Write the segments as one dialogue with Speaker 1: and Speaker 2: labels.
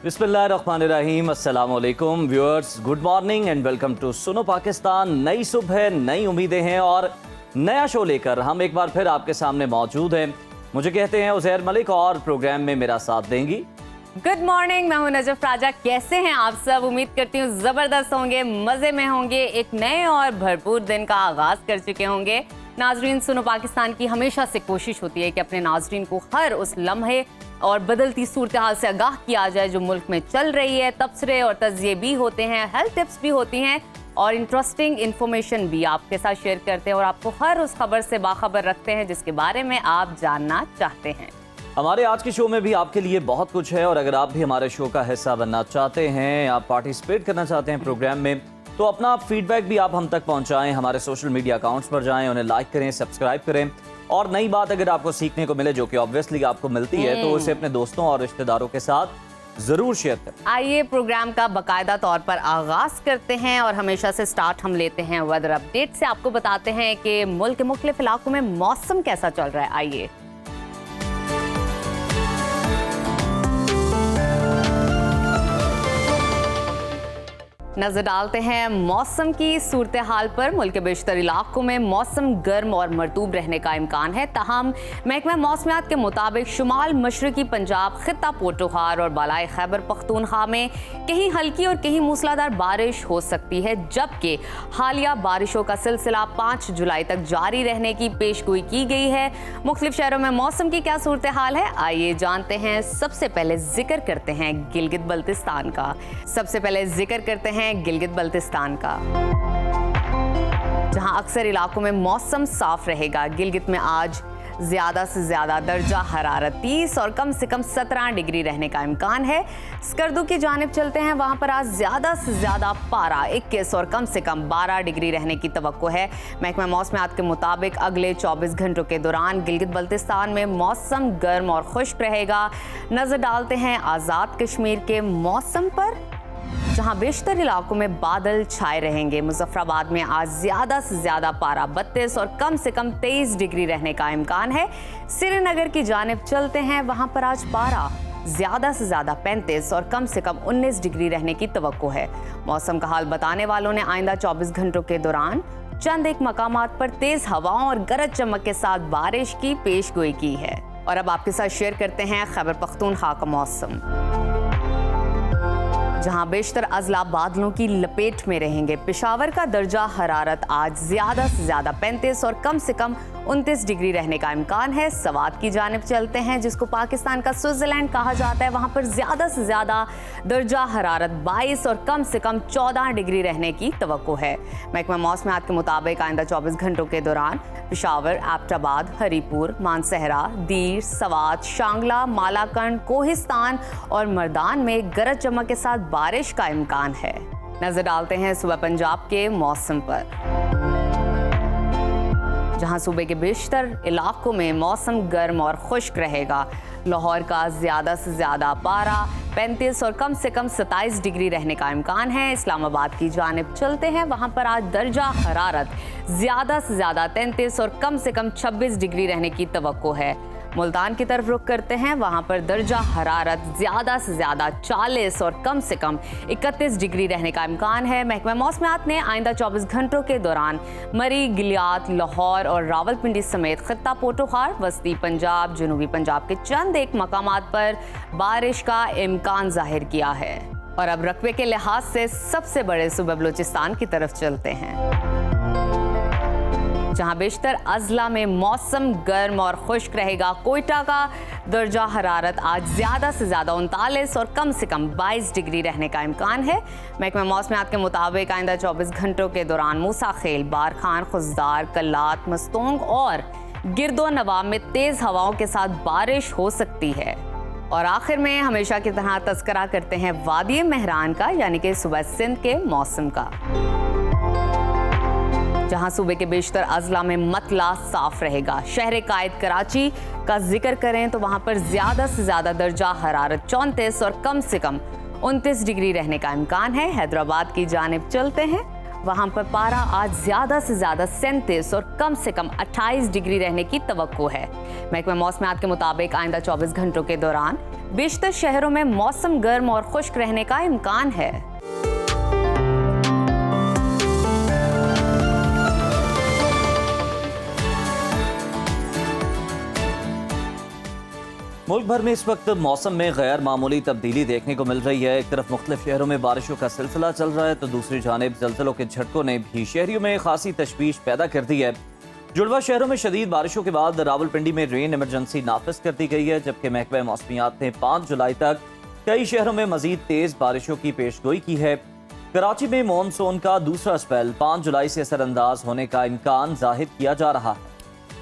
Speaker 1: बिस्मिल्लाहिर्रहमानिर्रहीम, अस्सलाम वालेकुम viewers, good morning and welcome to Suno Pakistan. नई सुबह, नई उम्मीदें हैं और नया शो लेकर हम एक बार फिर आपके सामने मौजूद हैं। मुझे कहते हैं उज़ैर मलिक और प्रोग्राम में मेरा साथ देंगी।
Speaker 2: गुड मॉर्निंग, मैं हूं नजफ राजा। कैसे हैं आप सब? उम्मीद करती हूँ ज़बरदस्त होंगे, मज़े में होंगे, एक नए और भरपूर दिन का आगाज़ कर चुके होंगे। नाजरीन, सुनो पाकिस्तान की हमेशा से कोशिश होती है कि अपने नाजरीन को हर उस लम्हे और बदलती सूरत हाल से आगाह किया जाए जो मुल्क में चल रही है। तबसरे और तज़िये भी होते हैं, हेल्थ टिप्स भी होती हैं और इंटरेस्टिंग इन्फॉर्मेशन भी आपके साथ शेयर करते हैं और आपको हर उस खबर से बाखबर रखते हैं जिसके बारे में आप जानना चाहते हैं।
Speaker 1: हमारे आज के शो में भी आपके लिए बहुत कुछ है और अगर आप भी हमारे शो का हिस्सा बनना चाहते हैं, आप पार्टिसिपेट करना चाहते हैं प्रोग्राम में, तो अपना फीडबैक भी आप हम तक पहुंचाएं। हमारे सोशल मीडिया अकाउंट्स पर जाएं, उन्हें लाइक करें, सब्सक्राइब करें और नई बात अगर आपको सीखने को मिले, जो कि ऑब्वियसली आपको मिलती है, तो उसे अपने दोस्तों और रिश्तेदारों के साथ जरूर शेयर करें।
Speaker 2: आइए प्रोग्राम का बाकायदा तौर पर आगाज करते हैं और हमेशा से स्टार्ट हम लेते हैं वेदर अपडेट से। आपको बताते हैं कि मुल्क के मुख्तलिफ इलाकों में मौसम कैसा चल रहा है। आइए नजर डालते हैं मौसम की सूरत हाल पर। मुल्क के बेशतर इलाकों में मौसम गर्म और मरतूब रहने का इम्कान है। ताहम महकमा मौसमियात के मुताबिक शुमाल मशरकी पंजाब, खित्ता पोटोहार और बालाई खैबर पख्तूनख्वा में कहीं हल्की और कहीं मूसलाधार बारिश हो सकती है, जबकि हालिया बारिशों का सिलसिला 5 जुलाई तक जारी रहने की पेशगोई की गई है। मुख्तलिफ शहरों में मौसम की क्या सूरत हाल है, आइए जानते हैं। सबसे पहले जिक्र करते हैं गिलगित बल्तिस्तान का। गिलगित बल्तिस्तान का, जहां अक्सर इलाकों में मौसम साफ रहेगा। गिलगित में आज ज्यादा से ज्यादा दर्जा हरारत 30 और कम से कम 17 डिग्री रहने का इम्कान है। स्कर्दू की जानिब चलते हैं, वहां पर आज ज्यादा से ज्यादा पारा 21 और कम से कम 12 डिग्री रहने की तवक्को है। महकमा मौसमियात के मुताबिक अगले 24 घंटों के दौरान गिलगित बल्तिस्तान में मौसम गर्म और खुश्क रहेगा। नजर डालते हैं आज़ाद कश्मीर के मौसम पर, जहां बेशतर इलाकों में बादल छाए रहेंगे। मुजफ्फराबाद में आज ज्यादा से ज्यादा पारा 32 और कम से कम 23 डिग्री रहने का इम्कान है। श्रीनगर की जानिब चलते हैं, वहां पर आज पारा ज्यादा से ज्यादा 35 और कम से कम 19 डिग्री रहने की तवक्को है। मौसम का हाल बताने वालों ने आइंदा 24 घंटों के दौरान चंद एक मकामात पर तेज हवाओं और गरज चमक के साथ बारिश की पेशगोई की है। और अब आपके साथ शेयर करते हैं खैबर पख्तूनख्वा का मौसम, जहां बेशतर अजला बादलों की लपेट में रहेंगे। पेशावर का दर्जा हरारत आज ज्यादा से ज्यादा 35 और कम से कम 29 डिग्री रहने का इम्कान है। सवात की जानिब चलते हैं, जिसको पाकिस्तान का स्विट्जरलैंड कहा जाता है। वहां पर ज्यादा से ज्यादा दर्जा हरारत 22 और कम से कम 14 डिग्री रहने की तवक्को है। महकमा मौसमियात के मुताबिक आइंदा 24 घंटों के दौरान पेशावर, एबटाबाद, हरीपुर, मानसहरा, दीर, सवात, शांगला, मालाकंड, कोहिस्तान और मर्दान में गरज चमक के साथ बारिश का इम्कान है। नजर डालते हैं सुबह पंजाब के मौसम पर, जहां सूबे के बेशतर इलाकों में मौसम गर्म और खुश्क रहेगा। लाहौर का ज्यादा से ज्यादा पारा 35 और कम से कम 27 डिग्री रहने का इम्कान है। इस्लामाबाद की जानिब चलते हैं, वहां पर आज दर्जा हरारत ज्यादा से ज्यादा 33 और कम से कम 26 डिग्री रहने की तवक्को है। मुल्तान की तरफ रुख करते हैं, वहां पर दर्जा हरारत ज्यादा से ज्यादा 40 और कम से कम 31 डिग्री रहने का इम्कान है। महकमा मौसमियात ने आइंदा 24 घंटों के दौरान मरी, गिलियात, लाहौर और रावलपिंडी समेत खित्ता पोटोहार, वस्ती पंजाब, जनूबी पंजाब के चंद एक मकामात पर बारिश का इम्कान जाहिर किया है। और अब रकबे के लिहाज से सबसे बड़े सूबे बलूचिस्तान की तरफ चलते हैं, जहां बेशतर अजला में मौसम गर्म और खुश्क रहेगा। कोयटा का दर्जा हरारत आज ज्यादा से ज्यादा 39 और कम से कम 22 डिग्री रहने का इम्कान है। महकमा मौसमियात के मुताबिक आइंदा 24 घंटों के दौरान मूसा खेल, बारखान, खुजदार, कल्लात, मस्तोंग और गिरदो नवाब में तेज हवाओं के साथ बारिश हो सकती है। और आखिर में हमेशा की तरह तज़किरा करते हैं वादी महरान का, यानी कि सूबा सिंध के मौसम का, जहां सूबे के बेशतर अजला में मतला साफ रहेगा। शहर कायद कराची का जिक्र करें तो वहां पर ज्यादा से ज्यादा दर्जा हरारत 34 और कम से कम 29 डिग्री रहने का इम्कान है। हैदराबाद की जानिब चलते हैं, वहां पर पारा आज ज्यादा से ज्यादा 37 और कम से कम 28 डिग्री रहने की तवक्को है। महकमा मौसमियात के मुताबिक आइंदा 24 घंटों के दौरान बेशतर शहरों में मौसम गर्म और खुश्क रहने का इम्कान है।
Speaker 1: मुल्क भर में इस वक्त मौसम में गैर मामूली तब्दीली देखने को मिल रही है। एक तरफ मुख्तलिफ शहरों में बारिशों का सिलसिला चल रहा है तो दूसरी जानिब ज़लज़लों के झटकों ने भी शहरियों में खासी तशवीश पैदा कर दी है। जुड़वा शहरों में शदीद बारिशों के बाद रावलपिंडी में रेन इमरजेंसी नाफिज कर दी गई है, जबकि महकमा मौसमियात ने 5 जुलाई तक कई शहरों में मजीद तेज बारिशों की पेशगोई की है। कराची में मानसून का दूसरा स्पेल 5 जुलाई से असरअंदाज होने का इम्कान जाहिर किया जा रहा है।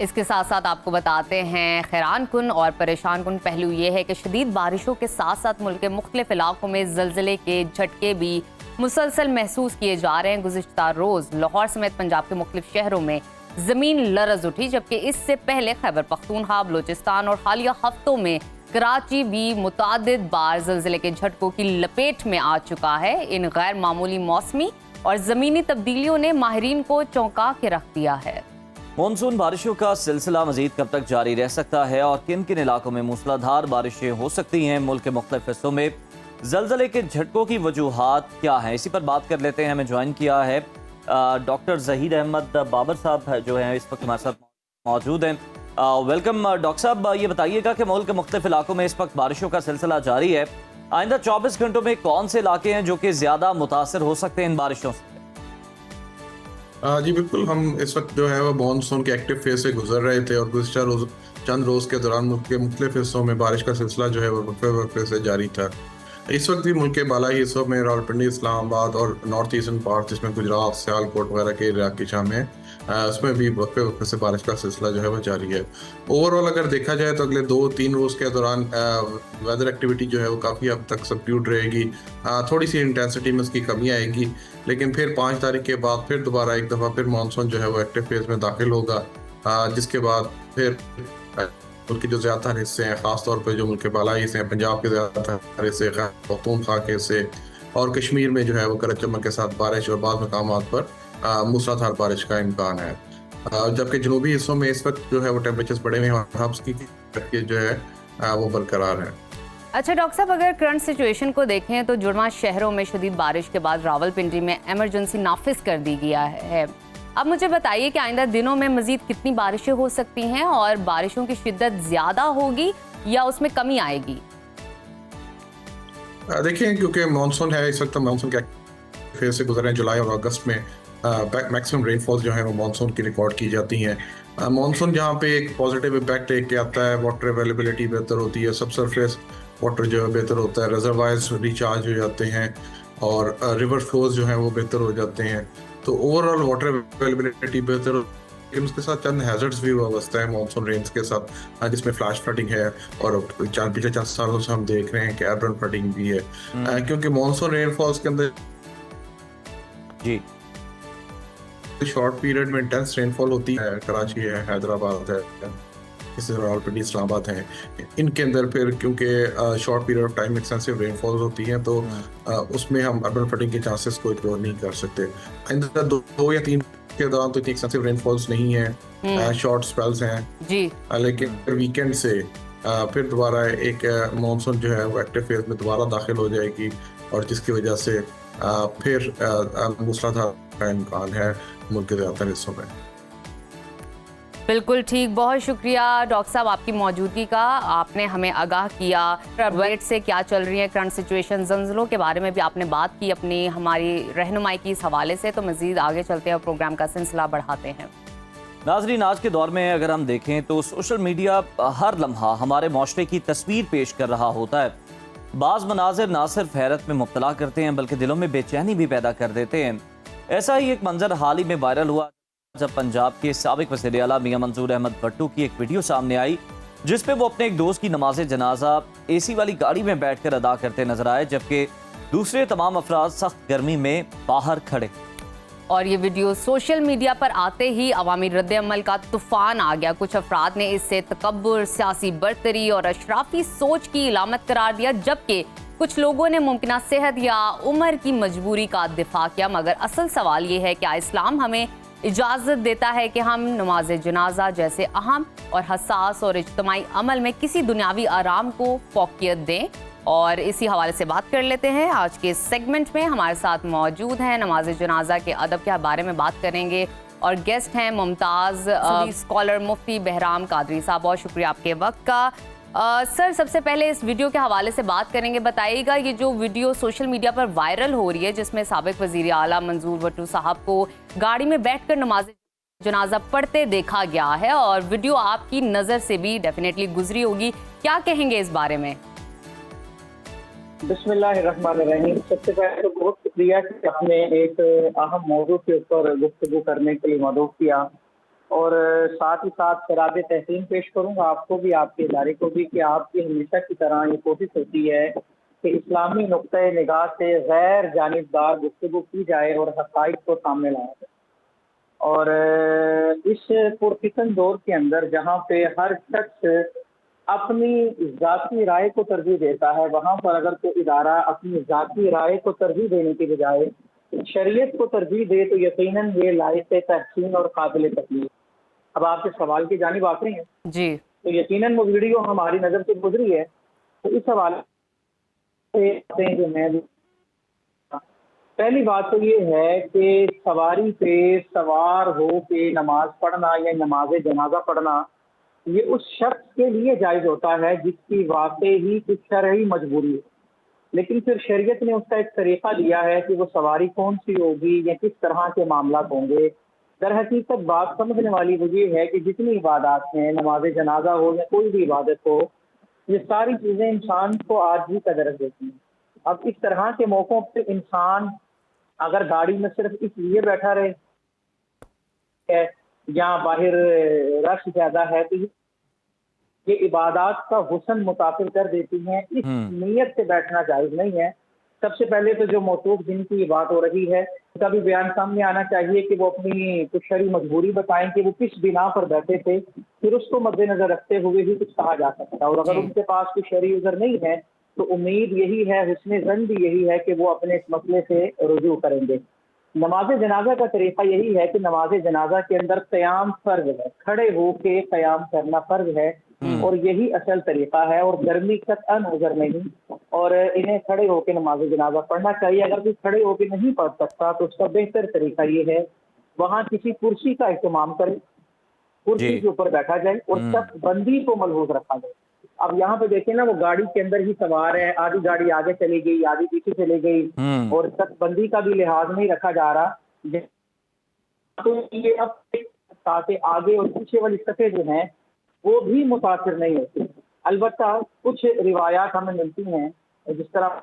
Speaker 2: इसके साथ साथ आपको बताते हैं हैरान कुन और परेशान कुन पहलू ये है कि शदीद बारिशों के साथ साथ मुल्क के मुख्तलिफ इलाकों में ज़लज़ले के झटके भी मुसलसल महसूस किए जा रहे हैं। गुज़िश्ता रोज़ लाहौर समेत पंजाब के मुख्तलिफ शहरों में ज़मीन लरज़ उठी, जबकि इससे पहले खैबर पख्तूनख्वा, बलोचिस्तान और हालिया हफ्तों में कराची भी मुतादिद बार ज़लज़ले के झटकों की लपेट में आ चुका है। इन गैर मामूली मौसमी और ज़मीनी तब्दीलियों ने माहिरीन को चौंका के रख दिया है।
Speaker 1: मानसून बारिशों का सिलसिला मजीद कब तक जारी रह सकता है और किन किन इलाकों में मूसलाधार बारिशें हो सकती हैं, मुल्क के मुख्तलिफ हिस्सों में ज़लज़ले के झटकों की वजूहात क्या हैं, इसी पर बात कर लेते हैं। हमें ज्वाइन किया है डॉक्टर ज़हीर अहमद बाबर साहब जो हैं इस वक्त हमारे साथ मौजूद हैं। वेलकम डॉक्टर साहब, ये बताइएगा कि मुल्क के मुख्तलिफ इलाकों में इस वक्त बारिशों का सिलसिला जारी है। आइंदा 24 घंटों में कौन से इलाके हैं जो कि ज़्यादा मुतासर हो सकते हैं इन बारिशों से?
Speaker 3: जी बिल्कुल, हम इस वक्त जो है वो मानसून के एक्टिव फेज से गुजर रहे थे और गुज़िश्ता चंद रोज़ के दौरान मुल्क के मुख्तलिफ हिस्सों में बारिश का सिलसिला जो है वो वक्फे से जारी था। इस वक्त भी मुल्क के बालाई हिस्सों में रावलपिंडी, इस्लामाबाद और नॉर्थ ईस्टर्न पार्ट जिसमें गुजरात, सियालकोट वगैरह के इलाके शामिल हैं, उसमें भी वक्फे से बारिश का सिलसिला जो है वो जारी है। ओवरऑल अगर देखा जाए तो अगले 2-3 रोज़ के दौरान वेदर एक्टिविटी जो है वो काफ़ी हद तक सबड्यूड रहेगी। थोड़ी सी इंटेंसिटी में उसकी कमी आएगी, लेकिन फिर 5 तारीख के बाद फिर दोबारा एक दफ़ा फिर मानसून जो है वो एक्टिव फेज में दाखिल होगा, जिसके बाद फिर मुल्क के जो ज़्यादातर हिस्से हैं, ख़ासतौर पर जो मुल्क के बालाई हिस्से हैं, पंजाब के ज़्यादातर हिस्से, पख्तूनख्वा के हिस्से और कश्मीर में जो है वो गरज चमक के साथ बारिश और बाद मकामात पर मूसलाधार बारिश का इम्कान है। जबकि जनूबी हिस्सों में इस वक्त जो है वो टेम्परेचर्स बढ़े हुए हैं और हब्स की जो है वो बरकरार है।
Speaker 2: अच्छा डॉक्टर साहब, अगर करंट सिचुएशन को देखें तो जुड़वा शहरों में शदीद बारिश के बाद रावलपिंडी में इमरजेंसी नाफिज कर दी गया है। अब मुझे बताइए कि आइंदा दिनों में मजीद कितनी बारिशें हो सकती हैं और बारिशों की शिद्दत ज़्यादा होगी या उसमें कमी आएगी?
Speaker 3: देखिए, क्योंकि मानसून है इस वक्त, मानसून के फेज से गुजर रहे हैं। जुलाई और अगस्त में मैक्सिमम रेनफॉल्स जो है वो मानसून की रिकॉर्ड की जाती हैं। मानसून जहाँ पे एक पॉजिटिव इम्पैक्ट लेके आता है, वाटर अवेलेबिलिटी बेहतर होती है, सब सरफेस वाटर जो है बेहतर होता है, रिजर्वायर्स रिचार्ज हो जाते हैं और रिवर फ्लोज जो हैं वो बेहतर हो जाते हैं, तो ओवरऑल वाटर अवेलेबिलिटी बेहतर। लेकिन उसके साथ चंद हैजर्ड्स भी वाबस्ता है मानसून रेन्स के साथ, जिसमें फ्लैश फ्लडिंग है और पिछले 4 सालों से हम देख रहे हैं कि एब्रन फ्लडिंग भी है, क्योंकि मानसून रेनफॉल्स के अंदर
Speaker 1: जी
Speaker 3: शॉर्ट पीरियड में इंटेंस रेनफॉल होती है। कराची है, हैदराबाद है, इस रावलपिंडी, इस्लामाबाद है, इनके अंदर फिर क्योंकि short period of time extensive rainfall होती हैं तो उसमें हम अर्बन फ्लडिंग के चांसेस को इग्नोर नहीं कर सकते। आइंदा 2 या 3 के दौरान तो इतनी एक्सटेंसिव रेनफॉल्स नहीं है, शॉर्ट स्पेल्स हैं जी, लेकिन वीकेंड से फिर दोबारा एक मानसून जो है वो एक्टिव फेज में दोबारा दाखिल हो जाएगी और जिसकी वजह से फिर मूसलाधार का इम्कान है मुल्क के ज़्यादातर हिस्सों में।
Speaker 2: बिल्कुल ठीक, बहुत शुक्रिया डॉक्टर साहब आपकी मौजूदगी का। आपने हमें आगाह किया वेट से क्या चल रही है करंट सिचुएशन, ज़लज़लों के बारे में भी आपने बात की अपनी हमारी रहनुमाई की इस हवाले से। तो मज़ीद आगे चलते हैं और प्रोग्राम का सिलसिला बढ़ाते हैं।
Speaker 1: नाज़रीन, आज के दौर में अगर हम देखें तो सोशल मीडिया हर लम्हा हमारे माशरे की तस्वीर पेश कर रहा होता है। बाज़ मनाजिर ना सिर्फ हैरत में मुब्तला करते हैं बल्कि दिलों में बेचैनी भी पैदा कर देते हैं। ऐसा ही एक मंजर हाल ही में वायरल हुआ जब पंजाब के साबिक वज़ीर आला मियां मंजूर अहमद भट्टू की एक वीडियो सामने आई, जिस पे वो अपने एक दोस्त की नमाज जनाजा एसी वाली गाड़ी में बैठकर अदा करते नजर आए, जबकि दूसरे तमाम अफराद सख्त गर्मी में बाहर खड़े।
Speaker 2: और ये वीडियो सोशल मीडिया पर आते ही अवामी रद्द-ए-अमल का तूफान आ गया। कुछ अफराद ने इसे तकब्बुर, सियासी बरतरी और अशराफी सोच की इलामत करार दिया, जबकि कुछ लोगों ने मुमकिन सेहत या उम्र की मजबूरी का दिफा किया, मगर असल सवाल ये है क्या इस्लाम हमें इजाज़त देता है कि हम नमाज जनाजा जैसे अहम और हसास और इज्तिमाई अमल में किसी दुनियावी आराम को फौकियत दें? और इसी हवाले से बात कर लेते हैं। आज के सेगमेंट में हमारे साथ मौजूद हैं, नमाज जनाजा के अदब के बारे में बात करेंगे और गेस्ट हैं मुमताज़ स्कॉलर मुफ्ती बहराम कादरी साहब। बहुत शुक्रिया आपके वक्त का। सर, सबसे पहले इस वीडियो के हवाले से बात करेंगे। बताइएगा, ये जो वीडियो सोशल मीडिया पर वायरल हो रही है जिसमें साबिक वज़ीर आला मंजूर भट्टो साहब को गाड़ी में बैठकर नमाज जनाजा पढ़ते देखा गया है और वीडियो आपकी नज़र से भी डेफिनेटली गुजरी होगी, क्या कहेंगे इस बारे में?
Speaker 4: बिस्मिल्लाहिर्रहमानिर्रहीम। सबसे पहले तो बहुत शुक्रिया कि आपने एक अहम मौजू के ऊपर गुफ्तगू करने के लिए मदद किया, और साथ ही साथ खिराब तहसीन पेश करूंगा आपको भी, आपके इदारे को भी, कि आपकी हमेशा की तरह ये कोशिश होती है कि इस्लामी नुक्ते निगाह से गैर जानिबदार गुफ्तगू की जाए और हक़ाइक़ को सामने लाया जाए। और इस पुरफितन दौर के अंदर जहाँ पे हर शख्स अपनी ज़ाती राय को तरजीह देता है, वहाँ पर अगर कोई इदारा अपनी ज़ाती राय को तरजीह देने के बजाय शरीयत को तरजीह दे तो यकीनन ये लायक तहसीन और काबिल तकलीफ। अब आपके सवाल की जानिब आते हैं
Speaker 2: जी,
Speaker 4: तो यकीनन वो वीडियो हमारी नज़र से गुजरी है, तो इस हवाले से जो मैं पहली बात तो ये है कि सवारी पे सवार हो के नमाज पढ़ना या नमाज जनाजा पढ़ना ये उस शख्स के लिए जायज़ होता है जिसकी वाकई ही कुछ शरई मजबूरी है। लेकिन फिर शरीयत ने उसका एक तरीका दिया है कि वो सवारी कौन सी होगी या किस तरह के मामला होंगे। दर हकीकत बात समझने वाली वो ये है कि जितनी इबादत हैं, नमाज जनाजा हो या कोई भी इबादत हो, ये सारी चीज़ें इंसान को आजिज़ी का दर्जा देती हैं। अब इस तरह के मौक़ों पर इंसान अगर गाड़ी में सिर्फ इसलिए बैठा रहे या बाहर रश ज़्यादा है तो ये इबादत का हुस्न मुतासिर कर देती हैं। इस नीयत से बैठना जायज़ नहीं है। सबसे पहले तो जो मौसूफ दिन की बात हो रही है उसका भी बयान सामने आना चाहिए कि वो अपनी कुछ शरई मजबूरी बताएं कि वो किस बिना पर बैठे थे, फिर उसको मद्देनजर रखते हुए ही कुछ कहा जा सकता है। और अगर उनके पास कोई शरई उज़र नहीं है तो उम्मीद यही है, हुस्न ज़न भी यही है कि वो अपने इस मसले से रुजू करेंगे। नमाज जनाजा का तरीका यही है कि नमाज जनाजा के अंदर क़याम फ़र्ज़ है, खड़े होके क़याम करना फ़र्ज़ है और यही असल तरीका है। और गर्मी कतअन उज़र नहीं, और इन्हें खड़े होके नमाज जनाजा पढ़ना चाहिए। अगर कोई खड़े होके नहीं पढ़ सकता तो उसका बेहतर तरीका ये है वहाँ किसी कुर्सी का इस्तेमाल करे, कुर्सी के ऊपर बैठा जाए और सब बंदी को मलहूज रखा जाए। अब यहाँ पे देखें ना, वो गाड़ी के अंदर ही सवार है, आधी गाड़ी आगे चली गई, आधी पीछे चली गई, और सब बंदी का भी लिहाज नहीं रखा जा रहा। तो ये अब साथ आगे और पीछे वाली सफ़े जो हैं वो भी मुतासिर नहीं होती। अलबत्ता कुछ रिवायात हमें मिलती हैं, जिस तरह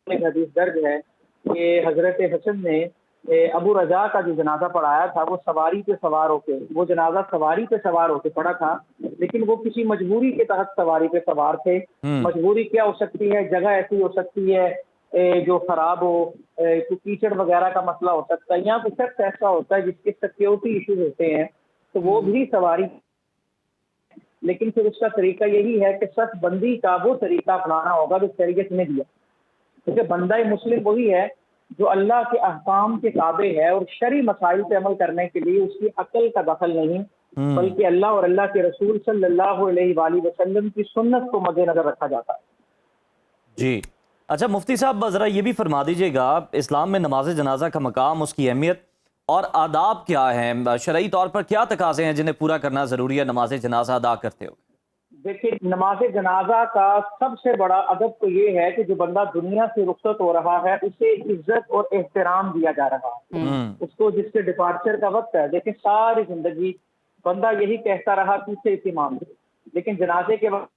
Speaker 4: हदीस दर्ज है कि हजरत हसन ने अबू रजा का जो जनाजा पढ़ाया था वो सवारी पे सवार होके, वो जनाजा सवारी पे सवार होके पढ़ा था, लेकिन वो किसी मजबूरी के तहत सवारी पे सवार थे। मजबूरी क्या हो सकती है? जगह ऐसी हो सकती है जो खराब हो, तो कीचड़ वगैरह का मसला हो सकता है, या कुछ शख्स ऐसा होता है जिसके सिक्योरिटी इश्यूज होते हैं तो वो भी सवारी। लेकिन फिर उसका तरीका यही है कि सख्त बंदी का वो तरीका अपनाना होगा जो शरीयत ने दिया, क्योंकि बंदा मुस्लिम वही है जो अल्लाह के अहकाम के ताबे है और शरई मसाइल पे अमल करने के लिए उसकी अकल का दखल नहीं, बल्कि अल्लाह और अल्लाह के रसूल सल्लल्लाहु अलैहि वसल्लम की सुन्नत को मद्देनजर रखा जाता है।
Speaker 1: जी, अच्छा मुफ्ती साहब, ज़रा ये भी फरमा दीजिएगा, इस्लाम में नमाज जनाजा का मकाम, उसकी अहमियत और आदाब क्या हैं? शरई तौर पर क्या तकाज़े हैं जिन्हें पूरा करना ज़रूरी है नमाज जनाजा अदा करते हो?
Speaker 4: देखिए, नमाज जनाजा का सबसे बड़ा अदब तो ये है कि जो बंदा दुनिया से रुखसत हो रहा है उसे इज्जत और एहतराम दिया जा रहा है। उसको जिसके डिपार्चर का वक्त है, देखिए सारी जिंदगी बंदा यही कहता रहा कि उसे इत्मीनान दे, लेकिन जनाजे के वक्त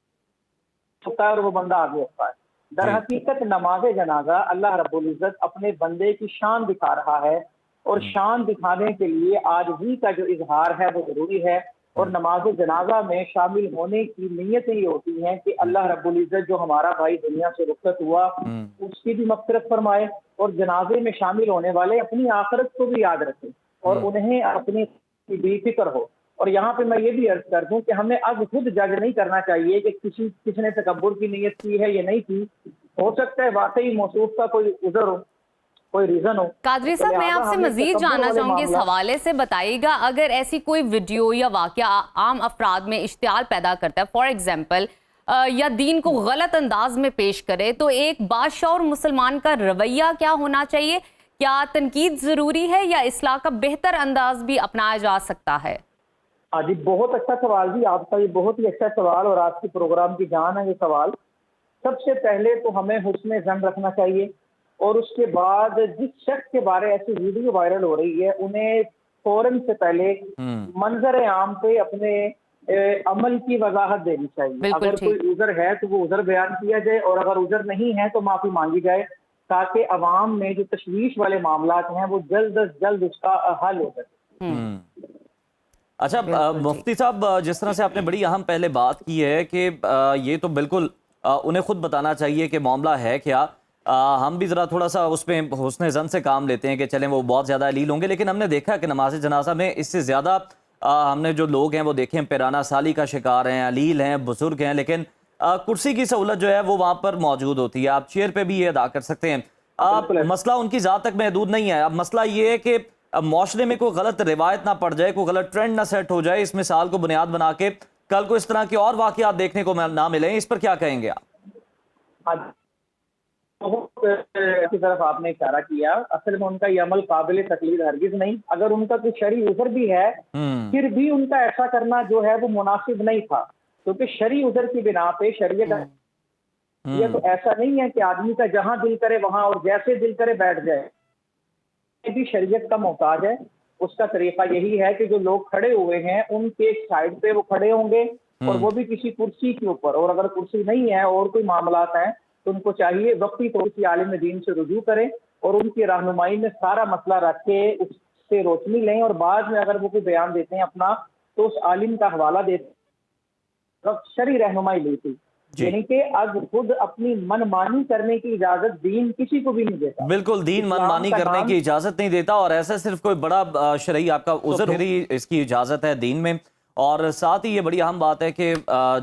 Speaker 4: होता है और वो बंदा आगे होता है। दर हकीकत नमाज जनाजा अल्लाह रब्बुल इज्जत अपने बंदे की शान दिखा रहा है, और शान दिखाने के लिए आजिज़ी का जो इजहार है वो जरूरी है। और नमाज जनाजा में शामिल होने की नीयत ये होती है कि अल्लाह रब्बुल इज्जत जो हमारा भाई दुनिया से रुखसत हुआ उसकी भी मग़फ़िरत फरमाए, और जनाजे में शामिल होने वाले अपनी आखिरत को भी याद रखें और उन्हें अपनी बेफिक्र हो। और यहाँ पे मैं ये भी अर्ज कर दूं कि हमें अब खुद जज नहीं करना चाहिए कि किसने तकब्बुर की नीयत की है या नहीं की। हो सकता है वाकई मौसूफ का कोई उज़र हो, कोई रीजन हो।
Speaker 2: कादरी साहब, मैं
Speaker 4: लिहाजा
Speaker 2: आपसे
Speaker 4: हमें
Speaker 2: मजीद
Speaker 4: तकब्बुर
Speaker 2: जानना
Speaker 4: वाले
Speaker 2: चाहूंगी, इस
Speaker 4: मामला-
Speaker 2: हवाले से बताइएगा, अगर ऐसी कोई वीडियो या वाकया आम अफराद में इश्तियाल पैदा करता है, फॉर एग्जाम्पल या दीन को गलत अंदाज में पेश करे, तो एक बादशाह मुसलमान का रवैया क्या होना चाहिए? क्या तनकीद जरूरी है या इस्लाह का बेहतर अंदाज भी अपनाया जा सकता है?
Speaker 4: हाँ जी, बहुत अच्छा सवाल जी आपका, ये बहुत ही अच्छा सवाल और आज के प्रोग्राम की जान है ये सवाल। सबसे पहले तो हमें हुस्न ज़न रखना चाहिए और उसके बाद जिस शख्स के बारे ऐसी वीडियो वायरल हो रही है उन्हें फौरन से पहले मंजर आम पे अपने अमल की वजाहत देनी चाहिए।
Speaker 2: बिल्कुल
Speaker 4: अगर
Speaker 2: ठीक।
Speaker 4: कोई उज़र है तो वो उज़र बयान किया जाए और अगर उज़र नहीं है तो माफी मांगी जाए, ताकि अवाम में जो तशवीश वाले मामलात हैं वो जल्द अज जल्द उसका हल हो सके।
Speaker 1: अच्छा मुफ्ती साहब, जिस तरह से आपने बड़ी अहम पहले बात की है कि ये तो बिल्कुल उन्हें खुद बताना चाहिए कि मामला है क्या। हम भी ज़रा थोड़ा सा उसमें हुस्न ज़न से काम लेते हैं कि चलें वो बहुत ज़्यादा अलील होंगे, लेकिन हमने देखा कि नमाज जनाजा में इससे ज़्यादा हमने जो लोग हैं वो देखे हैं पिराना साली का शिकार हैं, अलील हैं, बुजुर्ग हैं, लेकिन कुर्सी की सहूलत जो है वो वहाँ पर मौजूद होती है। आप चेयर पे भी ये अदा कर सकते हैं। मसला उनकी ज़ात तक महदूद नहीं है। अब मसला ये है कि माशरे में कोई गलत रिवायत ना पड़ जाए, कोई गलत ट्रेंड ना सेट हो जाए, इस मिसाल को बुनियाद बना के कल को इस तरह के और वाक़यात देखने को ना मिले। इस पर क्या कहेंगे आप?
Speaker 4: की तरफ आपने इशारा किया, असल में उनका ये अमल काबिल तकलीद हरगिज नहीं। अगर उनका कोई शरई उज़र भी है फिर भी उनका ऐसा करना जो है वो मुनासिब नहीं था, क्योंकि शरई उज़र की बिना पे शरीयत ये तो ऐसा नहीं है कि आदमी का जहां दिल करे वहां और जैसे दिल करे बैठ जाए। ये भी शरीयत का मोहताज है। उसका तरीका यही है कि जो लोग खड़े हुए हैं उनके साइड पे वो खड़े होंगे और वो भी किसी कुर्सी के ऊपर, और अगर कुर्सी नहीं है और कोई मामलात हैं तो उनको चाहिए वक्ती तौर पर आलिम दीन से रुजू करें और उनकी रहनुमाई में सारा मसला रख के उससे रोशनी लें, और बाद में अगर वो कोई बयान देते हैं अपना तो उस आलिम का हवाला देते शरई रहनुमाई लेती, यानी कि अब खुद अपनी मनमानी करने की इजाजत दीन किसी को भी नहीं देता।
Speaker 1: बिल्कुल, दीन मनमानी करने की इजाजत नहीं देता, और ऐसा सिर्फ कोई बड़ा शरई आपका उज़र ही इसकी इजाजत है दीन में। और साथ ही ये बड़ी अहम बात है कि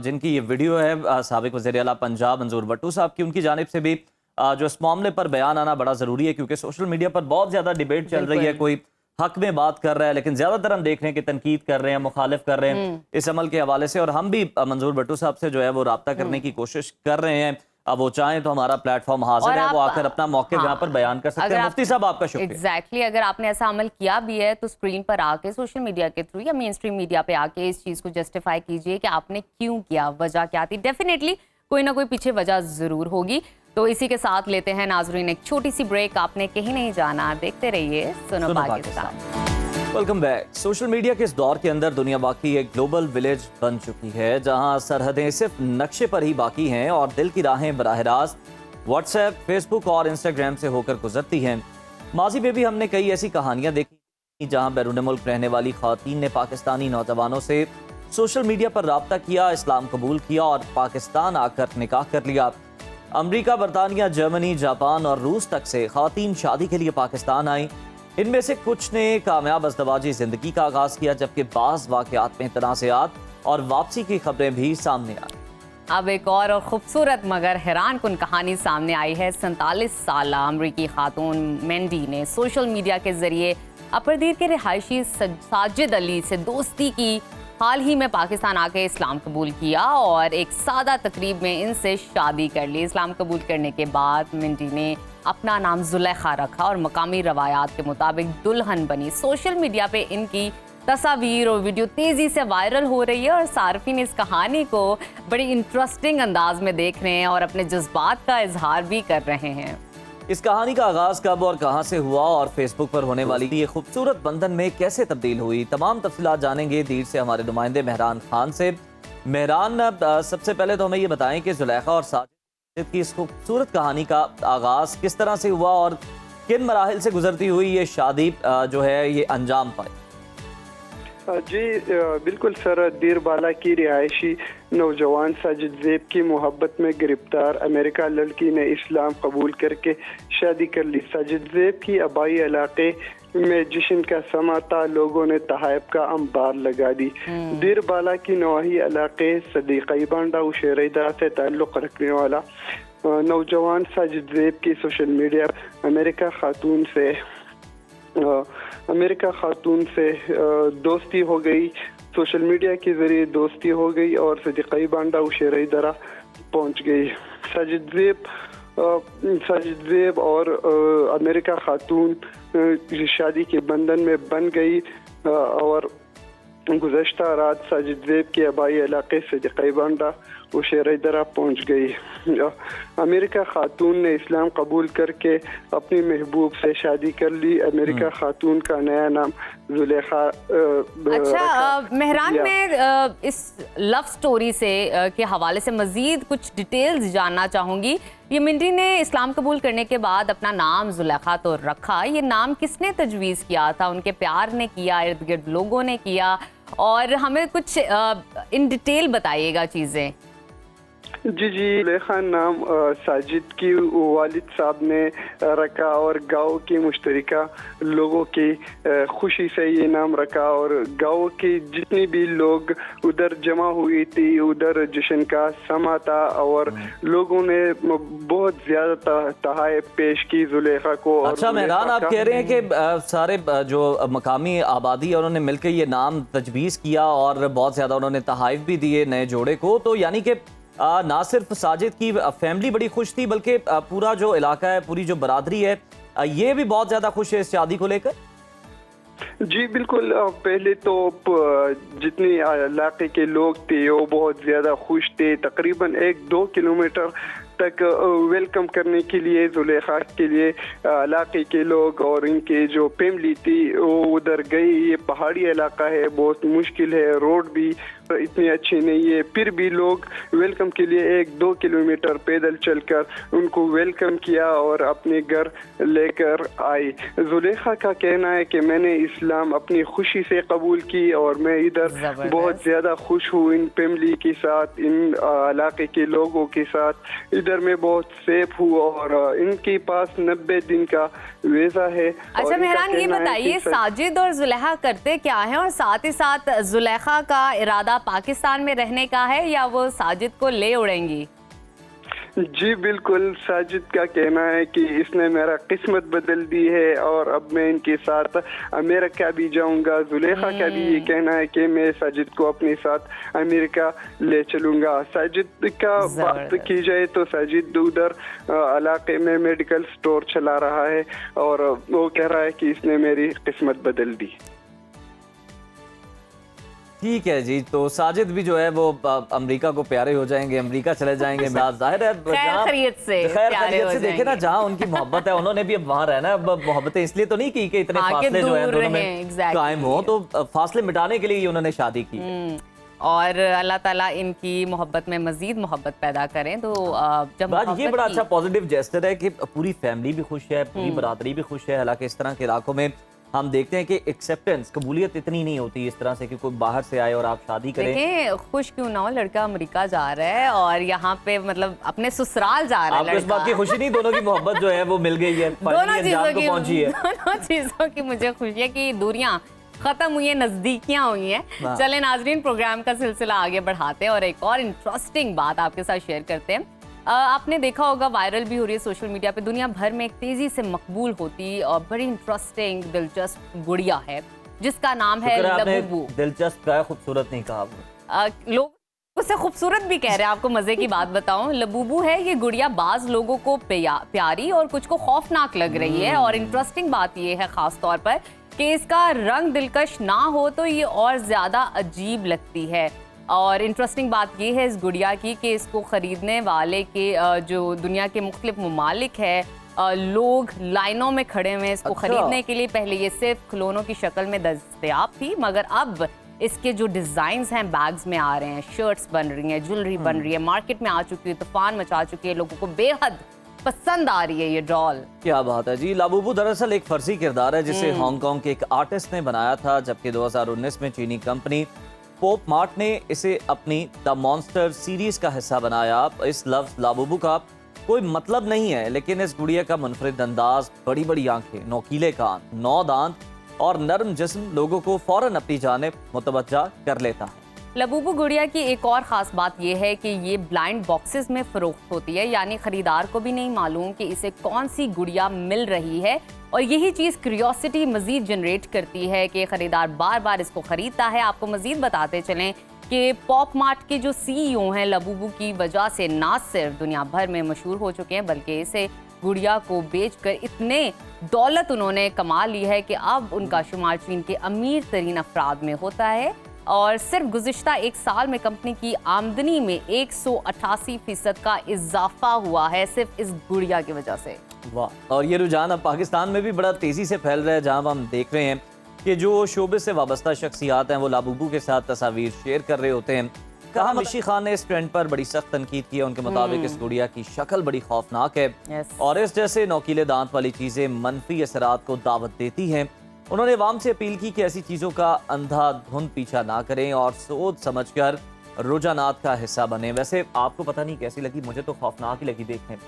Speaker 1: जिनकी ये वीडियो है साबिक वज़ीर आला पंजाब मंजूर भट्टू साहब की, उनकी जानिब से भी जो इस मामले पर बयान आना बड़ा ज़रूरी है, क्योंकि सोशल मीडिया पर बहुत ज़्यादा डिबेट चल रही है। कोई हक में बात कर रहा है, लेकिन ज़्यादातर हम देख रहे हैं कि तनकीद कर रहे हैं, मुखालिफ कर रहे हैं इस अमल के हवाले से। और हम भी मंजूर भट्टू साहब से जो है वो राब्ता करने की कोशिश कर रहे हैं। अब वो चाहें तो हमारा प्लेटफॉर्म हाजिर है, वो आकर अपना मौके यहाँ पर बयान कर सकते हैं। मुफ्ती साहब आपका शुक्रिया।
Speaker 2: एग्जैक्टली, अगर आपने ऐसा अमल किया भी है तो स्क्रीन पर आके सोशल मीडिया के थ्रू या मेन स्ट्रीम मीडिया पे आके इस चीज़ को जस्टिफाई कीजिए कि आपने क्यों किया, वजह क्या थी। डेफिनेटली कोई ना कोई पीछे वजह ज़रूर होगी। तो इसी के साथ लेते हैं नाजरीन एक छोटी सी ब्रेक। आपने कहीं नहीं जाना, देखते रहिए सुनो Pakistan.
Speaker 1: Welcome back. Social media के इस दौर के अंदर दुनिया वाकई एक ग्लोबल विलेज बन चुकी है, जहां सरहदें सिर्फ नक्शे पर ही बाकी हैं और दिल की राहें बराह रास्त व्हाट्सएप, फेसबुक और इंस्टाग्राम से होकर गुजरती हैं। माजी में भी हमने कई ऐसी कहानियां देखी जहां बैरून मुल्क रहने वाली खवातीन ने पाकिस्तानी नौजवानों से सोशल मीडिया पर राब्ता किया, इस्लाम कबूल किया और पाकिस्तान आकर निकाह कर लिया। अमरीका, बरतानिया, जर्मनी, जापान और रूस तक से खवातीन शादी के लिए पाकिस्तान आई। इनमें से कुछ ने कामयाब अज़दवाजी जिंदगी का आगाज किया, जबकि बाज़ वाक़यात में तनाज़ात और वापसी की खबरें भी सामने आई।
Speaker 2: अब एक और खूबसूरत मगर हैरान कुन कहानी सामने आई है। 47 साल अमरीकी खातून मेंडी ने सोशल मीडिया के जरिए अपरदीर के रिहायशी साजिद अली से दोस्ती की, हाल ही में पाकिस्तान आके इस्लाम कबूल किया और एक सादा तकरीब में इनसे शादी कर ली। इस्लाम कबूल करने के बाद मिंडी ने अपना नाम जुलेखा रखा और मकामी रवायात के मुताबिक दुल्हन बनी। सोशल मीडिया पे इनकी तस्वीर और वीडियो तेज़ी से वायरल हो रही है और सार्फिन इस कहानी को बड़ी इंटरेस्टिंग अंदाज में देख रहे हैं और अपने जज्बात का इजहार भी कर रहे हैं।
Speaker 1: इस कहानी का आगाज कब और कहां से हुआ और फेसबुक पर होने वाली ये खूबसूरत बंधन में कैसे तब्दील हुई, तमाम तफसीलात जानेंगे दीर से हमारे नुमाइंदे मेहरान खान से। मेहरान, सबसे पहले तो हमें ये बताएं कि जुलेखा और साजिद की इस खूबसूरत कहानी का आगाज किस तरह से हुआ और किन मराहिल से गुजरती हुई ये शादी जो है ये अंजाम पाई।
Speaker 5: जी बिल्कुल सर, दीर बाला की रिहायशी नौजवान साजिद ज़ेब की मोहब्बत में गिरफ्तार अमेरिका लड़की ने इस्लाम कबूल करके शादी कर ली। साजिद ज़ेब की आबाई इलाके में जश्न का समा था, लोगों ने तहाइफ का अंबार लगा दी। दीर बाला की नवाही इलाके सदीक़ई बांडा उशेरदा से ताल्लुक़ रखने वाला नौजवान साजिद ज़ेब की सोशल मीडिया अमेरिका खातून से दोस्ती हो गई, सोशल मीडिया के ज़रिए दोस्ती हो गई और सदिक़ई बांडा उशेरई दरा पहुंच गई। साजिद ज़ेब और अमेरिका खातून शादी के बंधन में बन गई और गुज़श्ता रात साजिद ज़ेब के आबाई इलाके सदिक़ई बांडा उशेरई दरा पहुंच गई। अमेरिका खातून ने इस्लाम कबूल करके अपनी महबूब से शादी कर ली। अमेरिका खातून का नया नाम जुलेखा
Speaker 2: अच्छा मेहरान, मैं इस लव स्टोरी से के हवाले से मज़ीद कुछ डिटेल्स जानना चाहूँगी। ये मिंटी ने इस्लाम कबूल करने के बाद अपना नाम जुलेखा तो रखा, ये नाम किसने तजवीज़ किया था? उनके प्यार ने किया, इर्द गिर्द लोगों ने किया? और हमें कुछ इन डिटेल बताइएगा चीज़ें।
Speaker 5: जी जुलेखा नाम साजिद की वालिद साहब ने रखा और गांव की मुश्तरका लोगों की खुशी से ये नाम रखा और गांव की जितनी भी लोग उधर जमा हुई थी, उधर जश्न का समा था और लोगों ने बहुत ज्यादा तहाइफ पेश की जुलेखा को।
Speaker 1: अच्छा मेहरान, आप कह रहे हैं कि सारे जो मकामी आबादी है उन्होंने मिलकर ये नाम तजवीज़ किया और बहुत ज़्यादा उन्होंने तहाइफ भी दिए नए जोड़े को, तो यानी कि ना सिर्फ साजिद की फैमिली बड़ी खुश थी बल्कि पूरा जो इलाका है, पूरी जो बरादरी है, ये भी बहुत ज़्यादा खुश है इस शादी को लेकर।
Speaker 5: जी बिल्कुल, पहले तो जितनी इलाके के लोग थे वो बहुत ज़्यादा खुश थे। तकरीबन 1-2 किलोमीटर तक वेलकम करने के लिए जुलेखा के लिए इलाके के लोग और इनके जो फैमिली थी वो उधर गई। ये पहाड़ी इलाका है, बहुत मुश्किल है, रोड भी इतनी अच्छी नहीं है, फिर भी लोग वेलकम के लिए 1-2 किलोमीटर पैदल चलकर उनको वेलकम किया और अपने घर लेकर आई। जुलेखा का कहना है कि मैंने इस्लाम अपनी खुशी से कबूल की और मैं इधर बहुत ज़्यादा खुश हूँ इन फैमिली के साथ, इन इलाके के लोगों के साथ। इधर मैं बहुत सेफ हूँ और इनके पास 90 दिन का वीज़ा है।
Speaker 2: अच्छा मेहरान, ये बताइए साजिद और जुलेखा करते क्या है और साथ ही साथ जुलेखा का इरादा पाकिस्तान में रहने का है या वो साजिद को ले उड़ेंगी?
Speaker 5: जी बिल्कुल, साजिद का कहना है कि इसने मेरा किस्मत बदल दी है और अब मैं इनके साथ अमेरिका भी जाऊंगा। जुलेखा का भी ये कहना है कि मैं साजिद को अपने साथ अमेरिका ले चलूंगा। साजिद का बात की जाए तो साजिद उधर इलाके में मेडिकल स्टोर चला रहा है और वो कह रहा है कि इसने मेरी किस्मत बदल दी।
Speaker 1: ठीक है जी, तो साजिद भी जो है वो अमेरिका को प्यारे हो जाएंगे, अमेरिका चले जाएंगे। जाहिर है
Speaker 2: खैरियत से
Speaker 1: देखे ना, जहाँ उनकी मोहब्बत है उन्होंने भी अब वहाँ रहना। अब मोहब्बतें इसलिए तो नहीं की कि इतने फासले जो है दोनों में कायम हो, तो फासले मिटाने के लिए उन्होंने शादी की।
Speaker 2: और अल्लाह ताला इनकी मोहब्बत में मजीद मोहब्बत पैदा करें। तो जब
Speaker 1: ये बड़ा अच्छा पॉजिटिव जेस्चर है कि पूरी फैमिली भी खुश है, पूरी बरादरी भी खुश है। हालांकि इस तरह के इलाकों में हम देखते हैं कि एक्सेप्टेंस, कबूलियत इतनी नहीं होती इस तरह से कि कोई बाहर से आए और आप शादी करें।
Speaker 2: देखिए खुश क्यों ना हो, लड़का अमेरिका जा रहा है और यहाँ पे मतलब अपने ससुराल जा रहा है।
Speaker 1: आपको इस बात की खुशी नहीं? दोनों की मोहब्बत जो है वो मिल गई है,
Speaker 2: दोनों चीजों की मुझे खुशी है कि दूरियां खत्म हुई है, नजदीकियां हुई हैं। चले नाजरीन, प्रोग्राम का सिलसिला आगे बढ़ाते हैं और एक और इंटरेस्टिंग बात आपके साथ शेयर करते हैं। आपने देखा होगा, वायरल भी हो रही है सोशल मीडिया पे, दुनिया भर में एक तेजी से मकबूल होती और बड़ी इंटरेस्टिंग दिलचस्प गुड़िया है जिसका नाम है लबूबू।
Speaker 1: दिलचस्प का है, खूबसूरत नहीं कहा।
Speaker 2: लोग उसे खूबसूरत भी कह रहे हैं। आपको मजे की बात बताऊं, लबूबू है ये गुड़िया, बाज लोगों को प्यारी और कुछ को खौफनाक लग रही है। और इंटरेस्टिंग बात ये है खास तौर पर कि इसका रंग दिलकश ना हो तो ये और ज्यादा अजीब लगती है। और इंटरेस्टिंग बात ये है इस गुड़िया की कि इसको ख़रीदने वाले के जो दुनिया के मुख्तलिफ ममालिक है, लोग लाइनों में खड़े हुए हैं इसको खरीदने के लिए। पहले ये सिर्फ खिलौनों की शक्ल में दस्तयाब थी, मगर अब इसके जो डिज़ाइंस हैं बैग्स में आ रहे हैं, शर्ट्स बन रही हैं, ज्वेलरी बन रही है, मार्केट में आ चुकी है, तूफान मचा चुकी है, लोगों को बेहद पसंद आ रही है ये डॉल।
Speaker 1: क्या बात है जी। लाबूबू दरअसल एक फर्जी किरदार है जिसे हांगकांग के एक आर्टिस्ट ने बनाया था, जबकि 2019 में चीनी कंपनी पॉप मार्ट ने इसे अपनी द मॉन्स्टर सीरीज का हिस्सा बनाया। इस लफ्ज लाबूबू का कोई मतलब नहीं है, लेकिन इस गुड़िया का मुनफरिद अंदाज, बड़ी बड़ी आंखें, नोकीले कान, 9 दांत और नर्म जिस्म लोगों को फौरन अपनी जानिब मुतवज्जा कर लेता है।
Speaker 2: लबूबू गुड़िया की एक और ख़ास बात यह है कि ये ब्लाइंड बॉक्सेस में फ़रोख्त होती है, यानी ख़रीदार को भी नहीं मालूम कि इसे कौन सी गुड़िया मिल रही है। और यही चीज़ क्यूरियोसिटी मज़ीद जनरेट करती है कि ख़रीदार बार बार इसको ख़रीदता है। आपको मज़ीद बताते चलें कि पॉप मार्ट के जो CEO हैं लबूबू की वजह से ना सिर्फ दुनिया भर में मशहूर हो चुके हैं, बल्कि इसे गुड़िया को बेचकर इतने दौलत उन्होंने कमा ली है कि अब उनका शुमार चीन के अमीर तरीन अफराद में होता है। और सिर्फ गुज़िश्ता एक साल में कंपनी की आमदनी में 188% का इजाफा हुआ है सिर्फ इस गुड़िया की वजह से।
Speaker 1: वाह। और ये रुझान अब पाकिस्तान में भी बड़ा तेज़ी से फैल रहा है, जहां हम देख रहे हैं कि जो शोबे से वाबस्ता शख्सियात हैं वो लाबूबू के साथ तस्वीर शेयर कर रहे होते हैं। कहा मिशी खान ने इस ट्रेंड पर बड़ी सख्त तनकीद की है। उनके मुताबिक इस गुड़िया की शक्ल बड़ी खौफनाक है और इस जैसे नौकीले दांत वाली चीज़ें मनफी असरात को दावत देती हैं। उन्होंने अवाम से अपील की कि ऐसी चीज़ों का अंधाधुंध पीछा ना करें और सोच समझकर रुझानात का हिस्सा बने। वैसे आपको पता नहीं कैसी लगी, मुझे तो खौफनाक ही लगी देखने में।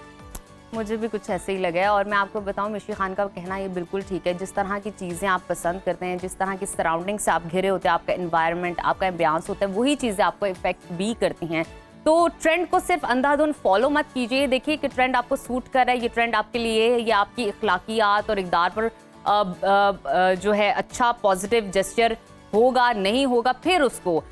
Speaker 2: मुझे भी कुछ ऐसे ही लगा है। और मैं आपको बताऊं, मिशी खान का कहना ये बिल्कुल ठीक है। जिस तरह की चीज़ें आप पसंद करते हैं, जिस तरह की सराउंडिंग से आप घिरे होते हैं, आपका एनवायरनमेंट, आपका एम्बियंस होता है, वही चीज़ें आपको इफेक्ट भी करती हैं। तो ट्रेंड को सिर्फ अंधाधुंध फॉलो मत कीजिए। देखिए कि ट्रेंड आपको सूट कर रहा है, ये ट्रेंड आपके लिए है, ये आपकी अखलाकियात और इक़दार पर जो है अच्छा पॉजिटिव जेस्चर होगा नहीं होगा, फिर उसको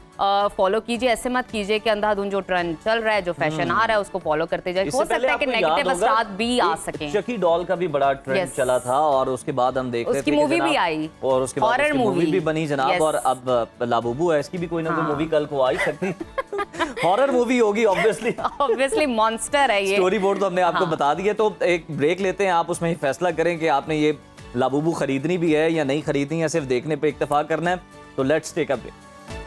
Speaker 2: फॉलो कीजिए। ऐसे मत कीजिए कि अंधाधुंध जो ट्रेंड चल रहा है, जो फैशन आ रहा है, उसको फॉलो करते जाए। हो सकता है कि नेगेटिव असरात भी आ सकें।
Speaker 1: चकी डॉल का भी बड़ा ट्रेंड चला था और उसके बाद हम देख रहे थे
Speaker 2: उसकी मूवी भी आई
Speaker 1: और उसके बाद उसकी मूवी भी बनी जनाब। और अब लाबूबू है, इसकी भी कोई ना कोई मूवी कल को आ ही सकती। हॉरर मूवी होगी
Speaker 2: ऑब्वियसली मॉन्स्टर है ये।
Speaker 1: स्टोरी बोर्ड तो हमने आपको बता दिया। तो एक ब्रेक लेते हैं, आप उसमें ही फैसला करें कि आपने ये लाबूबू खरीदनी भी है या नहीं खरीदनी है, सिर्फ देखने पे इत्तेफाक करना है। तो let's take a break.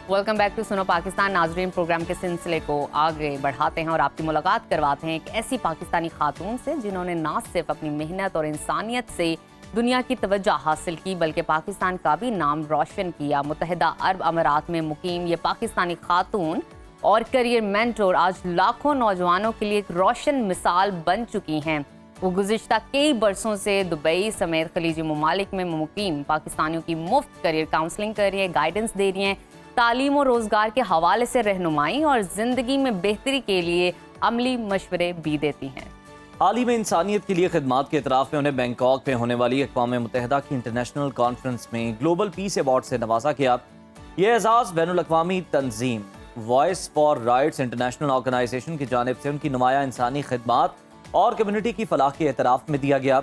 Speaker 2: Welcome back to Suno Pakistan. नाजरीन, प्रोग्राम के सिलसिले को आगे बढ़ाते हैं और आपकी मुलाकात करवाते हैं एक ऐसी पाकिस्तानी खातून से जिन्होंने ना सिर्फ अपनी मेहनत और इंसानियत से दुनिया की तवज्जो हासिल की, बल्कि पाकिस्तान का भी नाम रोशन किया। मुत्तहिदा अरब अमीरात में मुकीम ये पाकिस्तानी खातून और करियर मेंटोर आज लाखों नौजवानों के लिए एक रोशन मिसाल बन चुकी हैं। वो गुज़िश्ता कई बरसों से दुबई समेत खलीजी ममालिक में मुकीम पाकिस्तानियों की मुफ्त करियर काउंसलिंग कर रही है, गाइडेंस दे रही हैं, तालीम और रोज़गार के हवाले से रहनुमाई और ज़िंदगी में बेहतरी के लिए अमली मशवरे भी देती हैं।
Speaker 1: हाल ही में इंसानियत के लिए खिदमात के इतराफ़ में उन्हें बैंकॉक में होने वाली अक़वाम मुत्तहिदा की इंटरनेशनल कॉन्फ्रेंस में ग्लोबल पीस अवार्ड से नवाजा गया। ये एजाज़ बैनुल अक़वामी तंजीम voice for rights international organization की जानिब से उनकी नुमाया इंसानी खिदमात और कम्युनिटी की फलाह के एतराफ़ में दिया गया।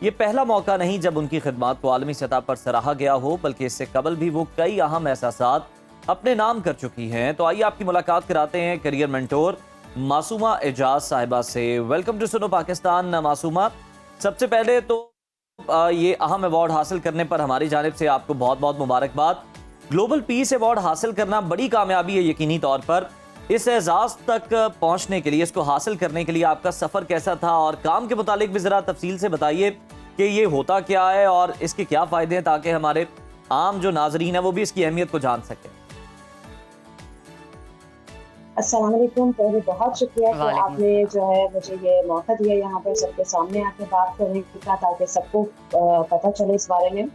Speaker 1: ये पहला मौका नहीं जब उनकी खिदमात को आलमी सतह पर सराहा गया हो, बल्कि इससे कबल भी वो कई अहम एहसासात अपने नाम कर चुकी हैं। तो आइए आपकी मुलाकात कराते हैं करियर मेंटोर मासूमा एजाज साहिबा से। Welcome to Suno Pakistan Masuma. सबसे पहले तो ये अहम अवार्ड हासिल करने पर हमारी जानिब से आपको बहुत बहुत मुबारकबाद। ग्लोबल पीस अवार्ड हासिल करना बड़ी कामयाबी है यकीनी तौर पर। इस एजाज तक पहुंचने के लिए, इसको हासिल करने के लिए आपका सफ़र कैसा था और काम के मुतालिक भी ज़रा तफसील से बताइए कि ये होता क्या है और इसके क्या फ़ायदे हैं, ताकि हमारे आम जो नाजरीन है वो भी इसकी अहमियत को जान सकें।
Speaker 6: अस्सलाम वालेकुम। पहले बहुत शुक्रिया कि आपने जो है मुझे ये मौका दिया यहाँ पर सबके सामने आके बात करने का, ताकि सबको पता चले इस बारे में।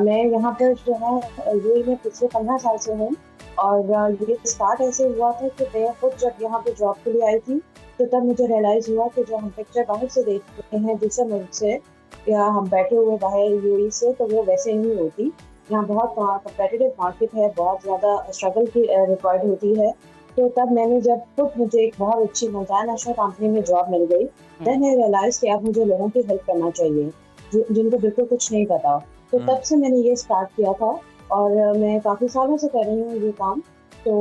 Speaker 6: मैं यहाँ पर जो है यूएई में पिछले 15 साल से हूँ और ये स्टार्ट ऐसे हुआ था कि मैं खुद जब यहाँ पे जॉब के लिए आई थी तो तब मुझे रियलाइज़ हुआ कि जो हम पिक्चर बाहर से देखते हैं दूसरे मुल्क से या हम बैठे हुए बाहर यूएई से, तो वो वैसे नहीं होती। यहाँ बहुत कम्पेटिटिव मार्केट है, बहुत ज़्यादा स्ट्रगल की रिक्वायर्ड होती है। तो तब मैंने जब खुद मुझे एक बहुत अच्छी मल्टीनेशनल कंपनी में जॉब मिल गई, देन आई रियलाइज कि अब मुझे लोगों की हेल्प करना चाहिए जिनको बिल्कुल कुछ नहीं पता। तो तब से मैंने ये स्टार्ट किया था और मैं काफ़ी सालों से कर रही हूँ ये काम। तो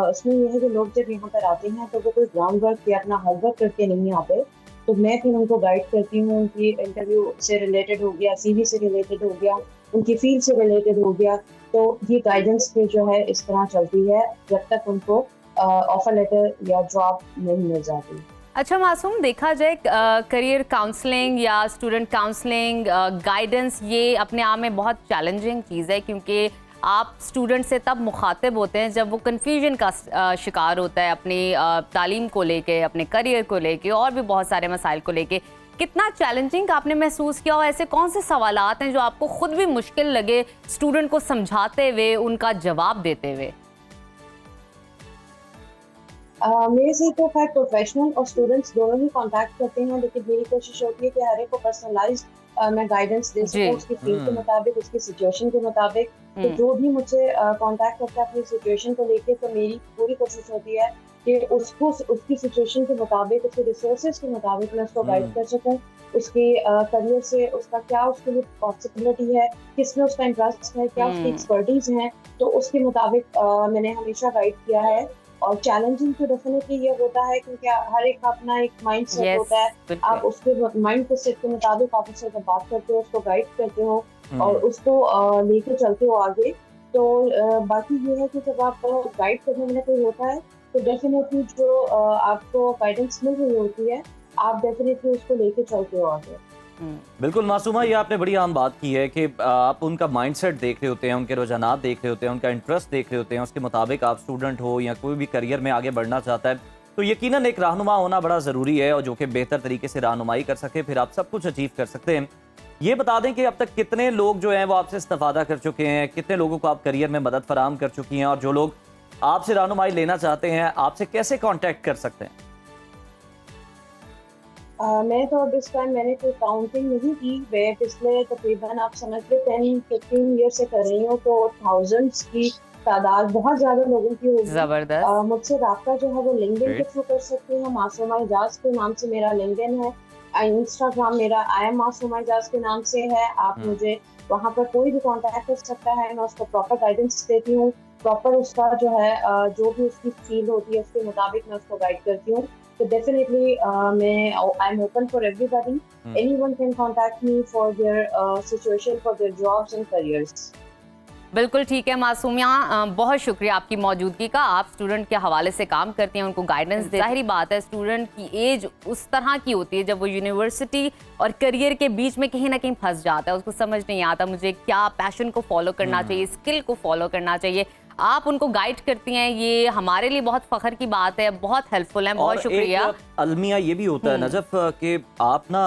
Speaker 6: इसमें यह है कि लोग जब यहाँ पर आते हैं तो वो कोई ग्राउंड वर्क या अपना हार्ड वर्क करके नहीं आते, तो मैं फिर उनको गाइड करती हूँ। उनकी इंटरव्यू से रिलेटेड हो गया, CV से रिलेटेड हो गया, उनकी फील्ड से रिलेटेड हो गया। तो ये गाइडेंस फिर जो है इस तरह चलती है जब तक उनको ऑफर लेटर या जॉब नहीं मिल जाती।
Speaker 2: अच्छा मासूम, देखा जाए करियर काउंसलिंग या स्टूडेंट काउंसलिंग गाइडेंस ये अपने आप में बहुत चैलेंजिंग चीज़ है, क्योंकि आप स्टूडेंट से तब मुखातिब होते हैं जब वो कन्फ्यूजन का शिकार होता है अपनी तालीम को लेके, अपने करियर को लेके और भी बहुत सारे मसाइल को लेके। कितना चैलेंजिंग आपने महसूस किया और ऐसे कौन से सवालात हैं जो आपको खुद भी मुश्किल लगे स्टूडेंट को समझाते हुए, उनका जवाब देते हुए?
Speaker 6: मेरे से तो खैर प्रोफेशनल और स्टूडेंट्स दोनों ही कांटेक्ट करते हैं, लेकिन मेरी कोशिश होती है कि हर एक को पर्सनलाइज्ड मैं गाइडेंस दे
Speaker 2: जी।
Speaker 6: सकूं उसकी फील्ड के मुताबिक, उसकी सिचुएशन के मुताबिक। तो जो भी मुझे कांटेक्ट करता है अपनी सिचुएशन को लेके, तो मेरी पूरी कोशिश होती है कि उसको उसकी सिचुएशन के मुताबिक, उसके रिसोर्सेज के मुताबिक मैं उसको गाइड कर सकूं। उसकी करियर से उसका क्या उसके लिए पॉसिबिलिटी है, किसमें उसका इंटरेस्ट है, क्या उसकी एक्सपर्टीज है, तो उसके मुताबिक मैंने हमेशा गाइड किया है। और चैलेंजिंग तो डेफिनेटली ये होता है, क्योंकि हर एक का अपना एक माइंड सेट
Speaker 2: Yes,
Speaker 6: होता है।
Speaker 2: बिल्कुल।
Speaker 6: आप उसके माइंड को सेट के मुताबिक आप उससे जब बात करते हो, उसको गाइड करते हो और उसको लेके चलते हो आगे। तो बाकी ये है कि जब आप गाइड करने में कोई होता है, तो डेफिनेटली जो आपको गाइडेंस मिल रही होती है, आप डेफिनेटली उसको लेके चलते हो आगे।
Speaker 1: बिल्कुल मासूमा, ये आपने बड़ी आम बात की है कि आप उनका माइंडसेट देख रहे होते हैं, उनके रुझानात देख रहे होते हैं, उनका इंटरेस्ट देख रहे होते हैं, उसके मुताबिक आप स्टूडेंट हो या कोई भी करियर में आगे बढ़ना चाहता है, तो यकीनन एक रहनुमा होना बड़ा ज़रूरी है और जो कि बेहतर तरीके से रहनुमाई कर सके, फिर आप सब कुछ अचीव कर सकते हैं। ये बता दें कि अब तक कितने लोग जो हैं वो आपसे इस्तेफादा कर चुके हैं, कितने लोगों को आप करियर में मदद फराहम कर चुकी हैं, और जो लोग आपसे रहनुमाई लेना चाहते हैं आपसे कैसे कॉन्टैक्ट कर सकते हैं?
Speaker 6: मैं तो अब इस टाइम मैंने कोई काउंटिंग नहीं की। मैं पिछले तकरीबन आप समझ लो 10-15 ईयर से कर रही हूँ, तो थाउजेंड्स की तादाद बहुत ज्यादा लोगों की होगी।
Speaker 2: जबरदस्त।
Speaker 6: मुझसे राब्ता जो है वो लिंक्डइन के थ्रू कर सकते हैं। मासूमा इजाज के नाम से मेरा लिंक्डइन है। इंस्टाग्राम मेरा आई एम मासूमा इजाज के नाम से है। आप मुझे वहाँ पर कोई भी कांटेक्ट कर सकता है। मैं उसको प्रॉपर गाइडेंस देती हूँ, प्रॉपर उसका जो है जो भी उसकी फील्ड होती है उसके मुताबिक मैं उसको गाइड करती हूँ। So definitely, I'm open for everybody. Anyone can contact me for their situation, for their jobs and careers.
Speaker 2: बिल्कुल ठीक है मासूमिया, बहुत शुक्रिया आपकी मौजूदगी का। आप स्टूडेंट के हवाले से काम करती हैं, उनको गाइडेंस देती हैं। जाहिर बात है स्टूडेंट की एज उस तरह की होती है जब वो यूनिवर्सिटी और करियर के बीच में कहीं ना कहीं फंस जाता है, उसको समझ नहीं आता मुझे क्या पैशन को फॉलो करना चाहिए, स्किल को फॉलो करना चाहिए। आप उनको गाइड करती हैं, ये हमारे लिए बहुत फख्र की बात है, बहुत हेल्पफुल है। बहुत शुक्रिया।
Speaker 1: अलमिया ये भी होता है नजफ कि आप ना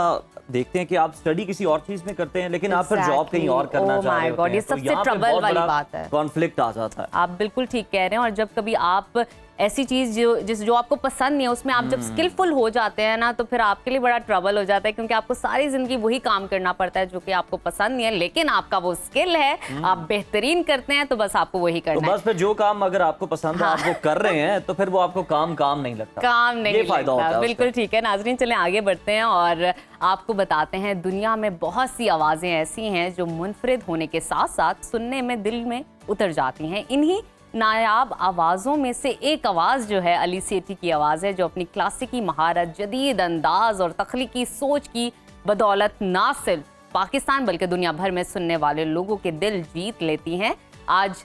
Speaker 1: देखते हैं कि आप स्टडी किसी और चीज में करते हैं, लेकिन आप फिर जॉब कहीं और करना चाह रहे होते हैं,
Speaker 2: ये सबसे ट्रबल वाली बात है।
Speaker 1: कॉन्फ्लिक्ट आ जाता है।
Speaker 2: आप बिल्कुल ठीक कह रहे हैं। और जब कभी आप ऐसी चीज जो आपको पसंद नहीं है उसमें आप जब स्किलफुल हो जाते हैं ना, तो फिर आपके लिए बड़ा ट्रबल हो जाता है, क्योंकि आपको सारी जिंदगी वही काम करना पड़ता है जो कि आपको पसंद नहीं है, लेकिन आपका वो स्किल है, आप बेहतरीन करते हैं, तो बस आपको वही करना है।
Speaker 1: बस फिर जो काम अगर आपको पसंद है आप वो कर रहे हैं, तो फिर वो आपको काम नहीं लगता,
Speaker 2: काम नहीं
Speaker 1: फायदा होता है।
Speaker 2: बिल्कुल ठीक है नाजरीन, चलें आगे बढ़ते हैं और आपको बताते हैं दुनिया में बहुत सी आवाजें ऐसी हैं जो मुनफरिद होने के साथ साथ सुनने में दिल में उतर जाती हैं। इन्हीं नायाब आवाज़ों में से एक आवाज़ जो है अली सेठी की आवाज़ है, जो अपनी क्लासिकी महारत, जदीद अंदाज और तख्लीकी सोच की बदौलत ना सिर्फ पाकिस्तान बल्कि दुनिया भर में सुनने वाले लोगों के दिल जीत लेती हैं। आज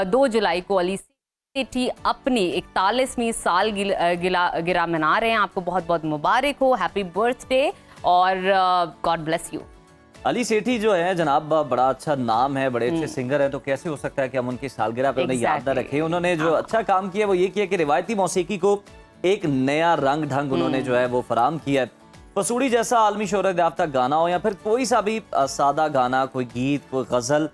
Speaker 2: 2 जुलाई को अली सेठी अपनी 41वीं साल गिरा मना रहे हैं। आपको बहुत बहुत मुबारक हो, हैप्पी बर्थडे और गॉड ब्लेस यू।
Speaker 1: अली सेठी जो है जनाब बड़ा अच्छा नाम है, बड़े अच्छे सिंगर है, तो कैसे हो सकता है कि हम उनकी सालगिरह पे उन्हें याद न रखें। उन्होंने जो अच्छा काम किया वो ये किया कि रिवायती मौसीकी को एक नया रंग ढंग उन्होंने जो है वो फराम किया है। पसूड़ी जैसा आलमी शोहरत याफ्ता गाना हो या फिर कोई सा भी सादा गाना, कोई गीत, कोई गजल,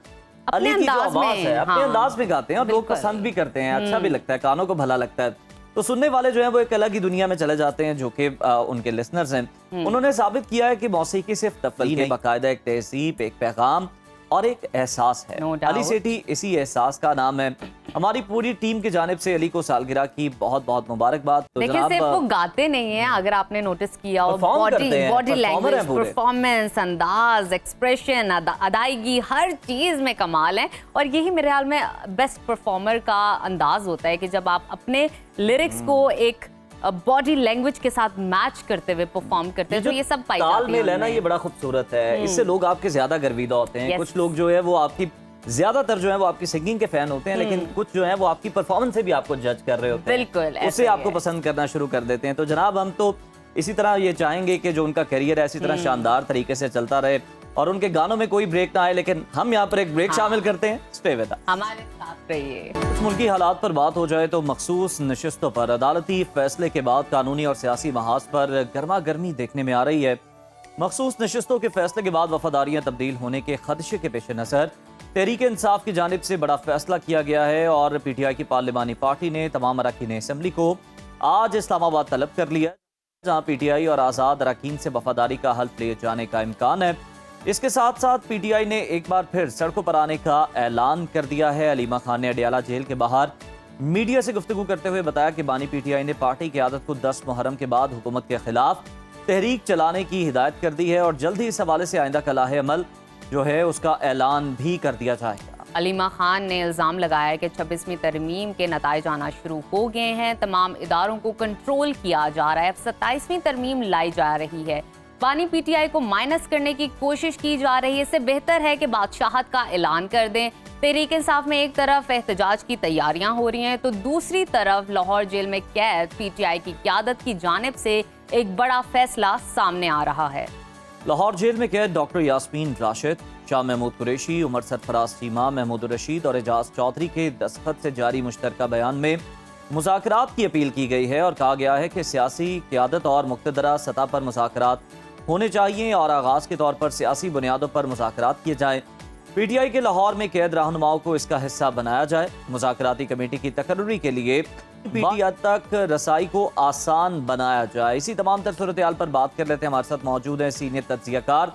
Speaker 1: अली की जो आवाज है अपने अंदाज में गाते हैं और लोग पसंद भी करते हैं, अच्छा भी लगता है, कानों को भला लगता है। तो सुनने वाले जो हैं वो एक अलग ही दुनिया में चले जाते हैं, जो कि उनके लिसनर्स हैं। उन्होंने साबित किया है कि मौसीकी सिर्फ तफरीह नहीं, बाकायदा एक तहजीब, एक पैगाम और एक एहसास है। अली सेठी इसी एहसास का नाम है। हमारी पूरी टीम की जानिब से अली को सालगिरह की बहुत बहुत मुबारकबाद। तो
Speaker 2: देखिए सिर्फ वो गाते नहीं हैं, अगर आपने नोटिस किया हो, बॉडी लैंग्वेज, परफॉर्मेंस, अंदाज, एक्सप्रेशन, अदायगी, हर चीज में कमाल है। और यही मेरे ख्याल में बेस्ट परफॉर्मर का अंदाज होता है कि जब आप अपने लिरिक्स को एक बॉडी लैंग्वेज के साथ मैच करते हुए परफॉर्म करते हैं, तो ये सब पाई जाती है।
Speaker 1: तालमेल है ना, ये बड़ा खूबसूरत है। इससे लोग आपके ज्यादा गर्विदा होते हैं। कुछ लोग जो है वो आपकी ज्यादातर जो है वो आपकी सिंगिंग के फैन होते हैं, लेकिन कुछ जो है वो आपकी परफॉर्मेंस से भी आपको जज कर रहे होते हैं,
Speaker 2: बिल्कुल
Speaker 1: उसे आपको पसंद करना शुरू कर देते हैं। तो जनाब हम तो इसी तरह ये चाहेंगे कि जो उनका करियर है इसी तरह शानदार तरीके से चलता रहे और उनके गानों में कोई ब्रेक ना आए, लेकिन हम यहाँ पर एक ब्रेक शामिल करते हैं। स्टे विद अस,
Speaker 2: हमारे साथ रहिए।
Speaker 1: कुछ मुल्की हालात पर बात हो जाए तो मखसूस नशिस्तों पर अदालती फैसले के बाद कानूनी और सियासी महाज पर गर्मा गर्मी देखने में आ रही है। मखसूस नशिस्तों के फैसले के बाद वफादारियां तब्दील होने के खदशे के पेश नज़र तहरीक इंसाफ की जानिब से बड़ा फैसला किया गया है और PTI की पार्लिमानी पार्टी ने तमाम अरकान असम्बली को आज इस्लामाबाद तलब कर लिया, जहां पीटीआई और आज़ाद अरकान से वफादारी का हल्फ लिए जाने का इम्कान है। इसके साथ साथ पीटीआई ने एक बार फिर सड़कों पर आने का ऐलान कर दिया है। अलीमा खान ने अडियाला जेल के बाहर मीडिया से गुफ्तगू करते हुए बताया कि बानी पीटीआई ने पार्टी की आदत को 10 मुहर्रम के बाद हुकूमत के खिलाफ तहरीक चलाने की हिदायत कर दी है और जल्द ही इस हवाले से आइंदा कलाहे अमल जो है उसका ऐलान भी कर दिया जाएगा।
Speaker 2: अलीमा खान ने इल्ज़ाम लगाया कि 26वीं तरमीम के नताइज आना शुरू हो गए हैं, तमाम इदारों को कंट्रोल किया जा रहा है, अब 27वीं तरमीम लाई जा रही है, बानी पीटीआई को माइनस करने की कोशिश की जा रही है। इससे बेहतर है कि बादशाहत का ऐलान कर दें। तहरीक इंसाफ में एक तरफ एहतजाज की तैयारियां हो रही हैं तो दूसरी तरफ लाहौर जेल में कैद पीटीआई की क़यादत की जानिब से एक बड़ा फैसला सामने आ रहा है।
Speaker 1: लाहौर जेल में कैद डॉक्टर यास्मीन राशिद, शाह महमूद कुरैशी, उमर सरफराज चीमा, महमूद रशीद और एजाज चौधरी के दस्तखत से जारी मुश्तरका बयान में मुज़ाकरात की अपील की गई है और कहा गया है कि सियासी क़यादत और मुक़तदरा सतह पर मुज़ाकरात होने चाहिए और आगाज़ के तौर पर सियासी बुनियादों पर मुज़ाकरात किए जाए। पीटीआई के लाहौर में कैद रहनुमाओं को इसका हिस्सा बनाया जाए। मुज़ाकराती कमेटी की तकर्री के लिए पीटीआई तक रसाई को आसान बनाया जाए। इसी तमाम तर सूरत-ए-हाल पर बात कर लेते हैं। हमारे साथ मौजूद हैं सीनियर तज्ज़ियाकार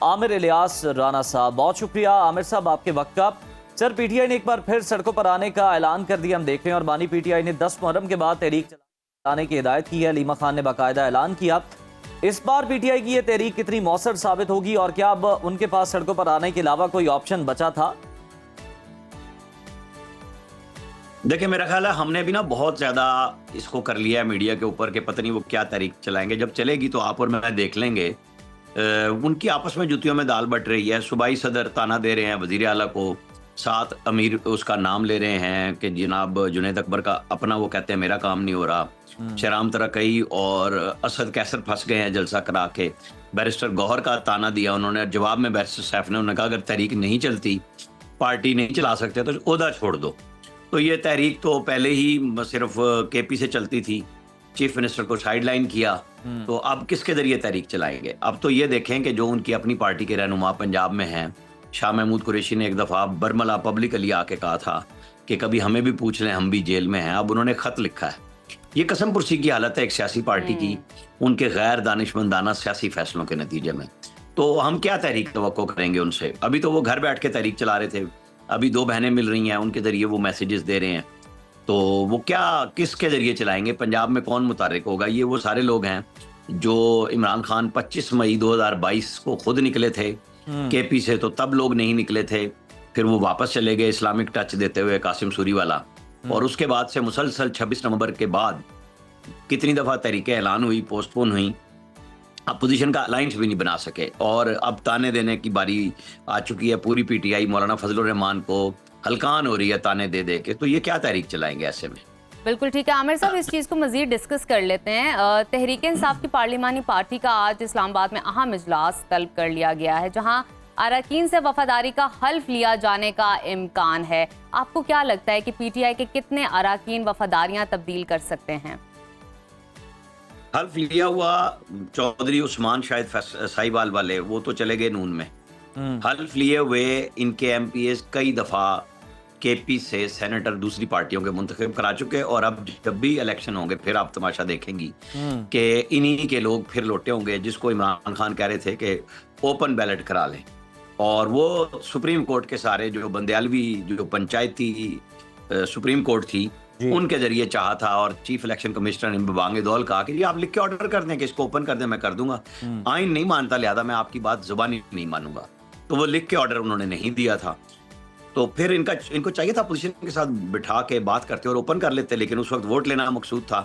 Speaker 1: आमिर इलियास राना साहब। बहुत शुक्रिया आमिर साहब आपके वक्त का। सर, पीटीआई ने एक बार फिर सड़कों पर आने का ऐलान कर दिया, हम देख रहे हैं, और बानी पीटीआई ने 10 मुहर्रम के बाद तहरीक चलाने की हिदायत की है। अलीमा खान ने बाकायदा ऐलान किया। इस बार पीटीआई की ये तहरीक कितनी मौसर साबित होगी और क्या अब उनके पास सड़कों पर आने के अलावा कोई ऑप्शन बचा था?
Speaker 7: देखिए, मेरा ख्याल है हमने भी ना बहुत ज़्यादा इसको कर लिया है मीडिया के ऊपर कि पता नहीं वो क्या तहरीक चलाएंगे। जब चलेगी तो आप और मैं देख लेंगे। उनकी आपस में जुतियों में दाल बट रही है। सूबाई सदर ताना दे रहे हैं वज़ीर आला को, साथ अमीर उसका नाम ले रहे हैं कि जनाब जुनैद अकबर का अपना वो कहते हैं मेरा काम नहीं हो रहा। शहराम तरकई और असद कैसर फंस गए हैं जलसा करा के। बैरिस्टर गौहर का ताना दिया उन्होंने, जवाब में बैरिस्टर सैफ ने उन्होंने कहा अगर तहरीक नहीं चलती, पार्टी नहीं चला सकते तो ओहदा छोड़ दो। तो ये तहरीक तो पहले ही सिर्फ केपी से चलती थी, चीफ मिनिस्टर को साइडलाइन किया, तो अब किसके जरिए तहरीक चलाएंगे? अब तो ये देखें कि जो उनकी अपनी पार्टी के रहनुमा पंजाब में हैं, शाह महमूद कुरैशी ने एक दफ़ा बरमला पब्लिकली आके कहा था कि कभी हमें भी पूछ लें, हम भी जेल में हैं। अब उन्होंने ख़त लिखा है। ये कसम पुरसी की हालत है एक सियासी पार्टी की, उनके गैर दानिशमंदाना सियासी फैसलों के नतीजे में। तो हम क्या तहरीक तवक्को करेंगे उनसे? अभी तो वो घर बैठ के तहरीक चला रहे थे, अभी 2 बहनें मिल रही हैं, उनके जरिए वो मैसेजेस दे रहे हैं। तो वो क्या किसके जरिए चलाएंगे? पंजाब में कौन मुतारिक होगा? ये वो सारे लोग हैं जो इमरान खान 25 मई 2022 को खुद निकले थे केपी से, तो तब लोग नहीं निकले थे। फिर वो वापस चले गए इस्लामिक टच देते हुए कासिम सूरी वाला, और उसके बाद से मुसलसल 26 नवंबर के बाद कितनी दफ़ा तहरीकें ऐलान हुई, पोस्टपोन हुई, अपोजिशन का अलायंस भी नहीं बना सके। और अब ताने देने की बारी आ चुकी है पूरी पीटीआई मौलाना फजलुर रहमान को हल्कान हो रही है ताने दे दे के। तो ये क्या तहरीक चलाएंगे ऐसे में?
Speaker 2: बिल्कुल ठीक है आमिर साहब, इस चीज़ को मजीद डिस्कस कर लेते हैं। तहरीक इंसाफ की पार्लिमानी पार्टी का आज इस्लामाबाद में अहम इजलास तलब कर लिया गया है, जहां अरकान से वफादारी का हल्फ लिया जाने का इम्कान है। आपको क्या लगता है कि पीटीआई के कितने अरकान वफादारियां तब्दील कर सकते हैं?
Speaker 7: हल्फ लिया हुआ चौधरी उस्मान शायद साहिवाल वाले, वो तो चले गए नून में। हल्फ लिए हुए इनके एमपीएस कई दफ़ा केपी से सेनेटर दूसरी पार्टियों के मुंतखब करा चुके, और अब जब भी इलेक्शन होंगे फिर आप तमाशा देखेंगी कि इन्हीं के लोग फिर लौटे होंगे, जिसको इमरान खान कह रहे थे कि ओपन बैलेट करा लें। और वो सुप्रीम कोर्ट के सारे जो बंदयालवी जो पंचायती सुप्रीम कोर्ट थी उनके जरिए चाहा था, और चीफ इलेक्शन कमिश्नर इम्बांगे दौल कहा कि जी आप लिख के ऑर्डर कर दें कि इसको ओपन कर दें, मैं कर दूंगा। आइन नहीं मानता, लिहाजा मैं आपकी बात जुबानी नहीं मानूंगा। तो वो लिख के ऑर्डर उन्होंने नहीं दिया था। तो फिर इनको चाहिए था अपोजिशन के साथ बिठा के बात करते और ओपन कर लेते, लेकिन उस वक्त वोट लेना मकसूद था।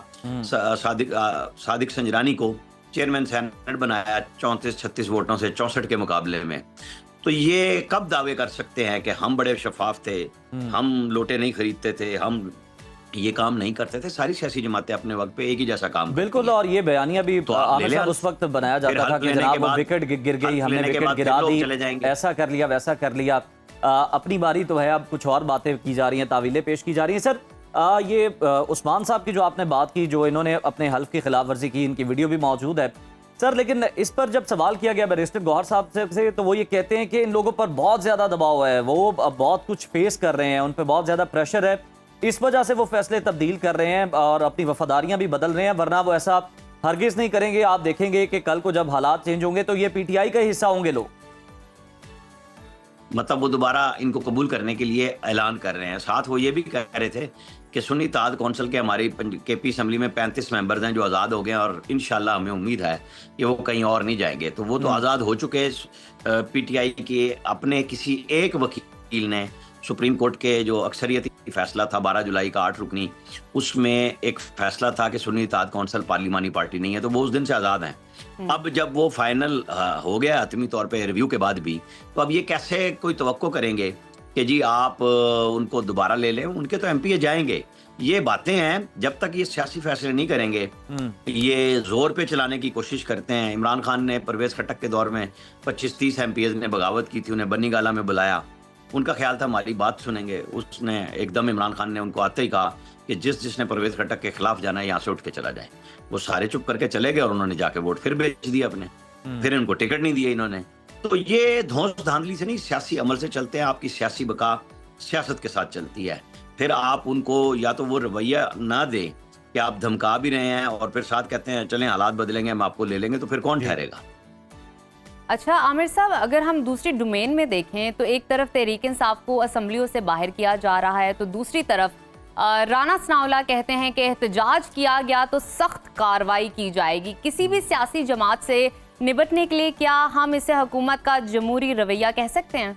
Speaker 7: सादिक संजरानी को चेयरमैन सेनेट बनाया 34-36 वोटों से 64 के मुकाबले में। तो ये कब दावे कर सकते हैं कि हम बड़े शफाफ थे, हम लोटे नहीं खरीदते थे, हम ये काम नहीं करते थे? सारी सियासी जमातें अपने वक्त पे एक ही जैसा काम
Speaker 1: बिल्कुल, और ये बयानिया भी
Speaker 7: तो
Speaker 1: उस वक्त बनाया जाता था कि जनाब विकेट गिर गई, हमने विकेट गिरा दी, ऐसा कर लिया वैसा कर लिया। अपनी बारी तो है, अब कुछ और बातें की जा रही हैं, तावीलें पेश की जा रही हैं। सर, ये उस्मान साहब की जो आपने बात की, जो इन्होंने अपने हल्फ की खिलाफ वर्जी की, इनकी वीडियो भी मौजूद है सर, लेकिन इस पर जब सवाल किया गया बैरिस्टर गौहर साहब से, तो वो ये कहते हैं कि इन लोगों पर बहुत ज़्यादा दबाव है, वो अब बहुत कुछ फेस कर रहे हैं, उन पर बहुत ज़्यादा प्रेशर है, इस वजह से वो फैसले तब्दील कर रहे हैं और अपनी वफादारियां भी बदल रहे हैं, वरना वो ऐसा हरगिज नहीं करेंगे। आप देखेंगे कि कल को जब हालात चेंज होंगे तो ये पीटीआई का हिस्सा होंगे लोग।
Speaker 7: मतलब वो दोबारा इनको कबूल करने के लिए ऐलान कर रहे हैं। साथ वो ये भी कह रहे थे कि सुन्नी इत्तेहाद कौंसिल के हमारी केपी असम्बली में 35 मेंबर्स हैं जो आज़ाद हो गए हैं और इंशाल्लाह हमें उम्मीद है कि वो कहीं और नहीं जाएंगे। तो वो तो आज़ाद हो चुके। पीटीआई के अपने किसी एक वकील ने सुप्रीम कोर्ट के जो अक्सरियती फैसला था 12 जुलाई का 8 रुकनी, उसमें एक फैसला था कि सुन्नी इत्तेहाद कौंसिल पार्लिमानी पार्टी नहीं है, तो वो उस दिन से आज़ाद हैं। अब जब वो फाइनल हो गया हतमी तौर पे रिव्यू के बाद भी, तो अब ये कैसे कोई तवक्को करेंगे कि जी आप उनको दोबारा ले लें? उनके तो एमपीए जाएंगे। ये बातें हैं, जब तक ये सियासी फैसले नहीं करेंगे ये जोर पे चलाने की कोशिश करते हैं। इमरान खान ने परवेज खट्टक के दौर में 25-30 एमपीएस ने बगावत की थी, उन्हें बन्नी गाला में बुलाया। उनका ख्याल था हमारी बात सुनेंगे। उसने एकदम इमरान खान ने उनको आते ही कहा कि जिसने परवेज खट्टक के खिलाफ जाना है यहाँ से उठ के चला जाए। वो सारे चुप करके चले गए और उन्होंने जाके वोट फिर बेच दिया अपने, फिर उनको टिकट नहीं दिया इन्होंने। तो ये धौंस धांधली से नहीं, सियासी अमल से चलते हैं। आपकी सियासी बका सियासत के साथ चलती है। फिर आप उनको या तो वो रवैया ना दें कि आप धमका भी रहे हैं और फिर साथ कहते हैं चलें हालात बदलेंगे हम आपको ले लेंगे, तो फिर कौन ठहरेगा?
Speaker 2: अच्छा आमिर साहब, अगर हम दूसरी डोमेन में देखें तो एक तरफ तहरीक इंसाफ को असम्बलियों से बाहर किया जा रहा है, तो दूसरी तरफ राना सनाउल्लाह कहते हैं कि एहतजाज किया गया तो सख्त कार्रवाई की जाएगी। किसी भी सियासी जमात से निपटने के लिए क्या हम इसे हुकूमत का जमहूरी रवैया कह सकते हैं?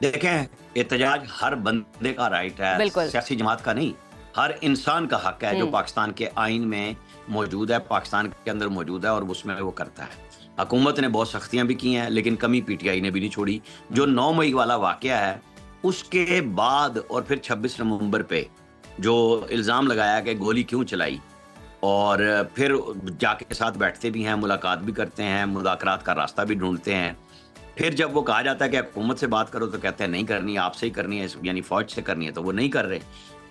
Speaker 7: देखें, एहतजाज हर बंदे का राइट है, सियासी जमात का नहीं। हर इंसान का हक है जो पाकिस्तान के आइन में मौजूद है, पाकिस्तान के अंदर मौजूद है और उसमें वो करता है। हुकूमत ने बहुत सख्तियां भी की हैं, लेकिन कमी पीटीआई ने भी नहीं छोड़ी। जो 9 मई वाला वाकया है उसके बाद और फिर 26 नवंबर पे जो इल्ज़ाम लगाया कि गोली क्यों चलाई, और फिर जाके साथ बैठते भी हैं, मुलाकात भी करते हैं, मुज़ाकरात का रास्ता भी ढूंढते हैं। फिर जब वो कहा जाता है कि हुकूमत से बात करो तो कहते हैं नहीं करनी, आपसे ही करनी है, यानी फौज से करनी है, तो वो नहीं कर रहे।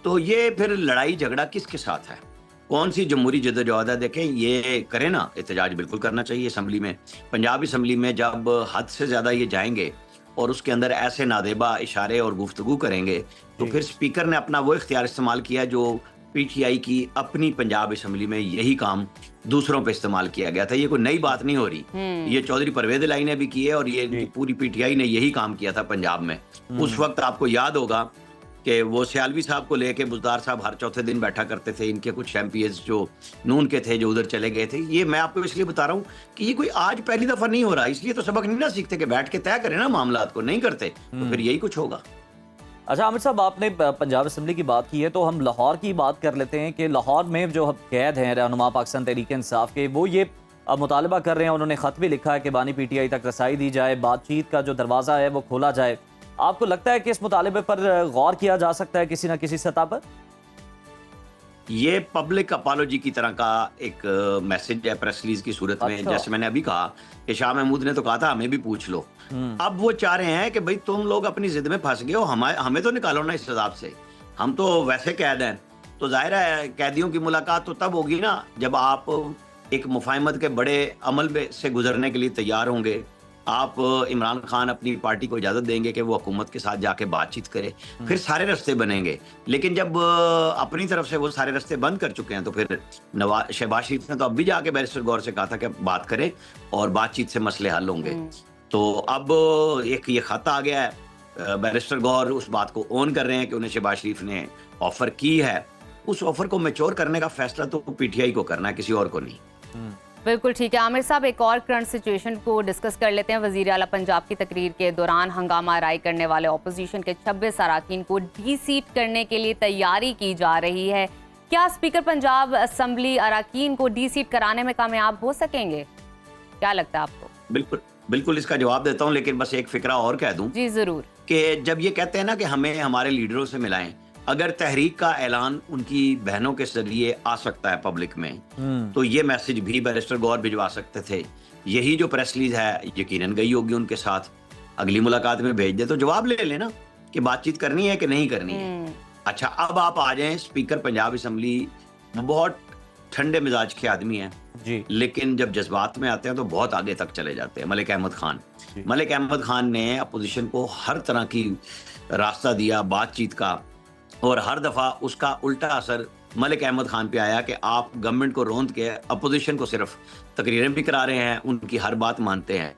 Speaker 7: तो ये फिर लड़ाई झगड़ा किसके साथ है? कौन सी जमहूरी जद्दोजहद है? देखें, ये करें ना, एहतजाज बिल्कुल करना चाहिए असम्बली में। पंजाब असम्बली में जब हद से ज़्यादा ये जाएंगे और उसके अंदर ऐसे नादेबा इशारे और गुफ्तगू करेंगे, तो फिर स्पीकर ने अपना वो इख्तियार इस्तेमाल किया जो पीटीआई की अपनी पंजाब असम्बली में यही काम दूसरों पे इस्तेमाल किया गया था। ये कोई नई बात नहीं हो रही, ये चौधरी परवेज इलाही ने भी की है और ये पूरी पीटीआई ने यही काम किया था पंजाब में। उस वक्त आपको याद होगा कि वो सियालवी साहब को लेके बुजदार साहब हर चौथे दिन बैठा करते थे। इनके कुछ एमपीएस जो नून के थे जो उधर चले गए थे। ये मैं आपको इसलिए बता रहा हूँ कि ये कोई आज पहली दफा नहीं हो रहा, इसलिए तो सबक नहीं ना सीखते कि बैठ के तय करें ना मामलात को। नहीं करते तो फिर यही कुछ होगा।
Speaker 1: अच्छा आमिर साहब, आपने पंजाब असम्बली की बात की है तो हम लाहौर की बात कर लेते हैं कि लाहौर में जो कैद हैं रहनुमा पाकिस्तान तहरीक इंसाफ के, वो ये मुतालबा कर रहे हैं, उन्होंने ख़त भी लिखा है कि बानी पीटीआई तक रसाई दी जाए, बातचीत का जो दरवाज़ा है वो खोला जाए। आपको लगता है कि इस मुतालबे पर गौर किया जा सकता है किसी न किसी सतह पर?
Speaker 7: ये पब्लिक अपॉलॉजी की तरह का एक मैसेज है प्रेस रिलीज की सूरत में। जैसे मैंने अभी कहा कि शाह महमूद ने तो कहा था हमें भी पूछ लो। अब वो चाह रहे हैं कि भाई तुम लोग अपनी जिद में फंस गए हो, हमें तो निकालो ना इस हिसाब से, हम तो वैसे कैद हैं। तो जाहिर है कैदियों की मुलाकात तो तब होगी ना जब आप एक मुफाहमत के बड़े अमल से गुजरने के लिए तैयार होंगे। आप इमरान खान अपनी पार्टी को इजाज़त देंगे कि वो हुकूमत के साथ जाके बातचीत करे, फिर सारे रास्ते बनेंगे। लेकिन जब अपनी तरफ से वो सारे रास्ते बंद कर चुके हैं तो फिर शहबाज शरीफ ने तो अब भी जाके बैरिस्टर गौर से कहा था कि बात करें और बातचीत से मसले हल होंगे। तो अब एक ये खत आ गया है, बैरिस्टर गौर उस बात को ऑन कर रहे हैं कि उन्हें शहबाज शरीफ ने ऑफर की है। उस ऑफर को मैच्योर करने का फैसला तो पीटीआई को करना है, किसी और को नहीं।
Speaker 2: बिल्कुल ठीक है। आमिर साहब, एक और करंट सिचुएशन को डिस्कस कर लेते हैं। वजीर आला पंजाब की तकरीर के दौरान हंगामा राय करने वाले ऑपोजिशन के 26 अराकीन को डी सीट करने के लिए तैयारी की जा रही है। क्या स्पीकर पंजाब असम्बली अराकीन को डी सीट कराने में कामयाब हो सकेंगे? क्या लगता है आपको?
Speaker 7: बिल्कुल इसका जवाब देता हूँ, लेकिन बस एक फिक्रा और कह दूं।
Speaker 2: जी जरूर।
Speaker 7: कि जब ये कहते हैं ना कि हमें हमारे लीडरों से मिलाएं, अगर तहरीक का ऐलान उनकी बहनों के जरिए आ सकता है पब्लिक में, तो ये मैसेज भी बैरिस्टर गौर भिजवा सकते थे। यही जो प्रेस रिलीज है यकीनन गई होगी उनके साथ, अगली मुलाकात में भेज दे तो जवाब ले लेना कि बातचीत करनी है कि नहीं करनी है। अच्छा, अब आप आ जाएं, स्पीकर पंजाब असम्बली बहुत ठंडे मिजाज के आदमी हैं जी, लेकिन जब जज्बात में आते हैं तो बहुत आगे तक चले जाते हैं। मलिक अहमद खान ने अपोजिशन को हर तरह की रास्ता दिया बातचीत का, और हर दफ़ा उसका उल्टा असर मलिक अहमद खान पे आया कि आप गवर्नमेंट को रोंद के अपोजिशन को सिर्फ तकरीरें भी करा रहे हैं, उनकी हर बात मानते हैं।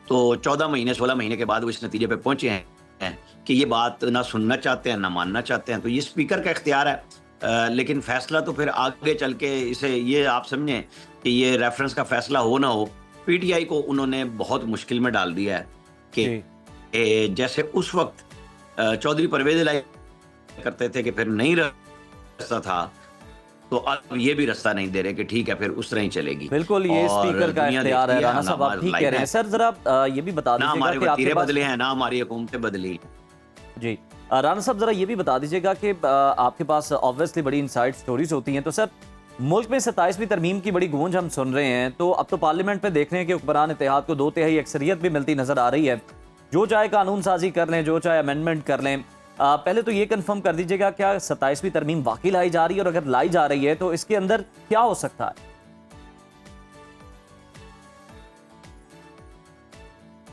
Speaker 7: तो 14 महीने 16 महीने के बाद वो इस नतीजे पे पहुंचे हैं कि ये बात ना सुनना चाहते हैं ना मानना चाहते हैं। तो ये स्पीकर का इख्तियार है, लेकिन फैसला तो फिर आगे चल के इसे ये आप समझें कि ये रेफरेंस का फैसला हो ना हो, पीटीआई को उन्होंने बहुत मुश्किल में डाल दिया है कि जैसे उस वक्त चौधरी परवेज इलाही करते थे कि फिर नहीं रास्ता था, तो अब ये भी रास्ता नहीं दे रहे कि ठीक है फिर उस तरह ही चलेगी।
Speaker 1: बिल्कुल, ये स्पीकर का इख्तियार है। राणा साहब आप ठीक कह रहे हैं। सर जरा ये भी बता दीजिएगा
Speaker 7: हमारे
Speaker 1: कि
Speaker 7: वतीरे बदले हैं ना हमारी हुकूमतें बदली।
Speaker 1: जी राणा साहब जरा ये भी बता दीजिएगा कि आपके पास ऑब्वियसली बड़ी इनसाइड स्टोरीज होती हैं, तो सर मुल्क में 27वीं तरमीम की बड़ी गूंज हम सुन रहे हैं, तो अब तो पार्लियामेंट में देख रहे हैं कि हुक्मरान इत्तेहाद को 2/3 अक्सरियत भी मिलती नजर आ रही है। जो चाहे कानून साजी कर लें, जो चाहे अमेंडमेंट कर लें। पहले तो ये कंफर्म कर दीजिएगा क्या 27वीं तरमीम वाकई लाई जा रही है, और अगर लाई जा रही है तो इसके अंदर क्या हो सकता है?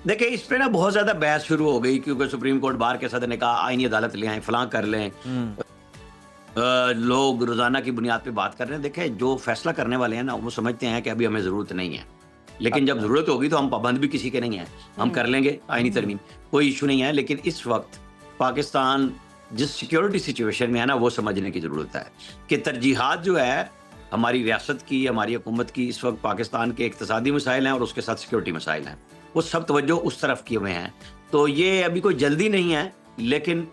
Speaker 7: देखिए इस पे ना बहुत ज्यादा बहस शुरू हो गई, क्योंकि सुप्रीम कोर्ट बार के सदर ने कहा आईनी अदालत ले आए, फलां कर लें। लोग रोजाना की बुनियाद पे बात कर रहे हैं। देखिए जो फैसला करने वाले हैं ना, वो समझते हैं कि अभी हमें जरूरत नहीं है, लेकिन जब जरूरत होगी तो हम पाबंद भी किसी के नहीं है, हम कर लेंगे आईनी तरमीम, कोई इशू नहीं है। लेकिन इस वक्त पाकिस्तान जिस सिक्योरिटी सिचुएशन में है ना, वो समझने की जरूरत है कि तरजीहात जो है हमारी रियासत की, हमारी हुकूमत की, इस वक्त पाकिस्तान के इक्तिसादी मसाइल हैं और उसके साथ सिक्योरिटी मसाइल हैं, वो सब तवज्जो उस तरफ किए हुए हैं। तो ये अभी कोई जल्दी नहीं है, लेकिन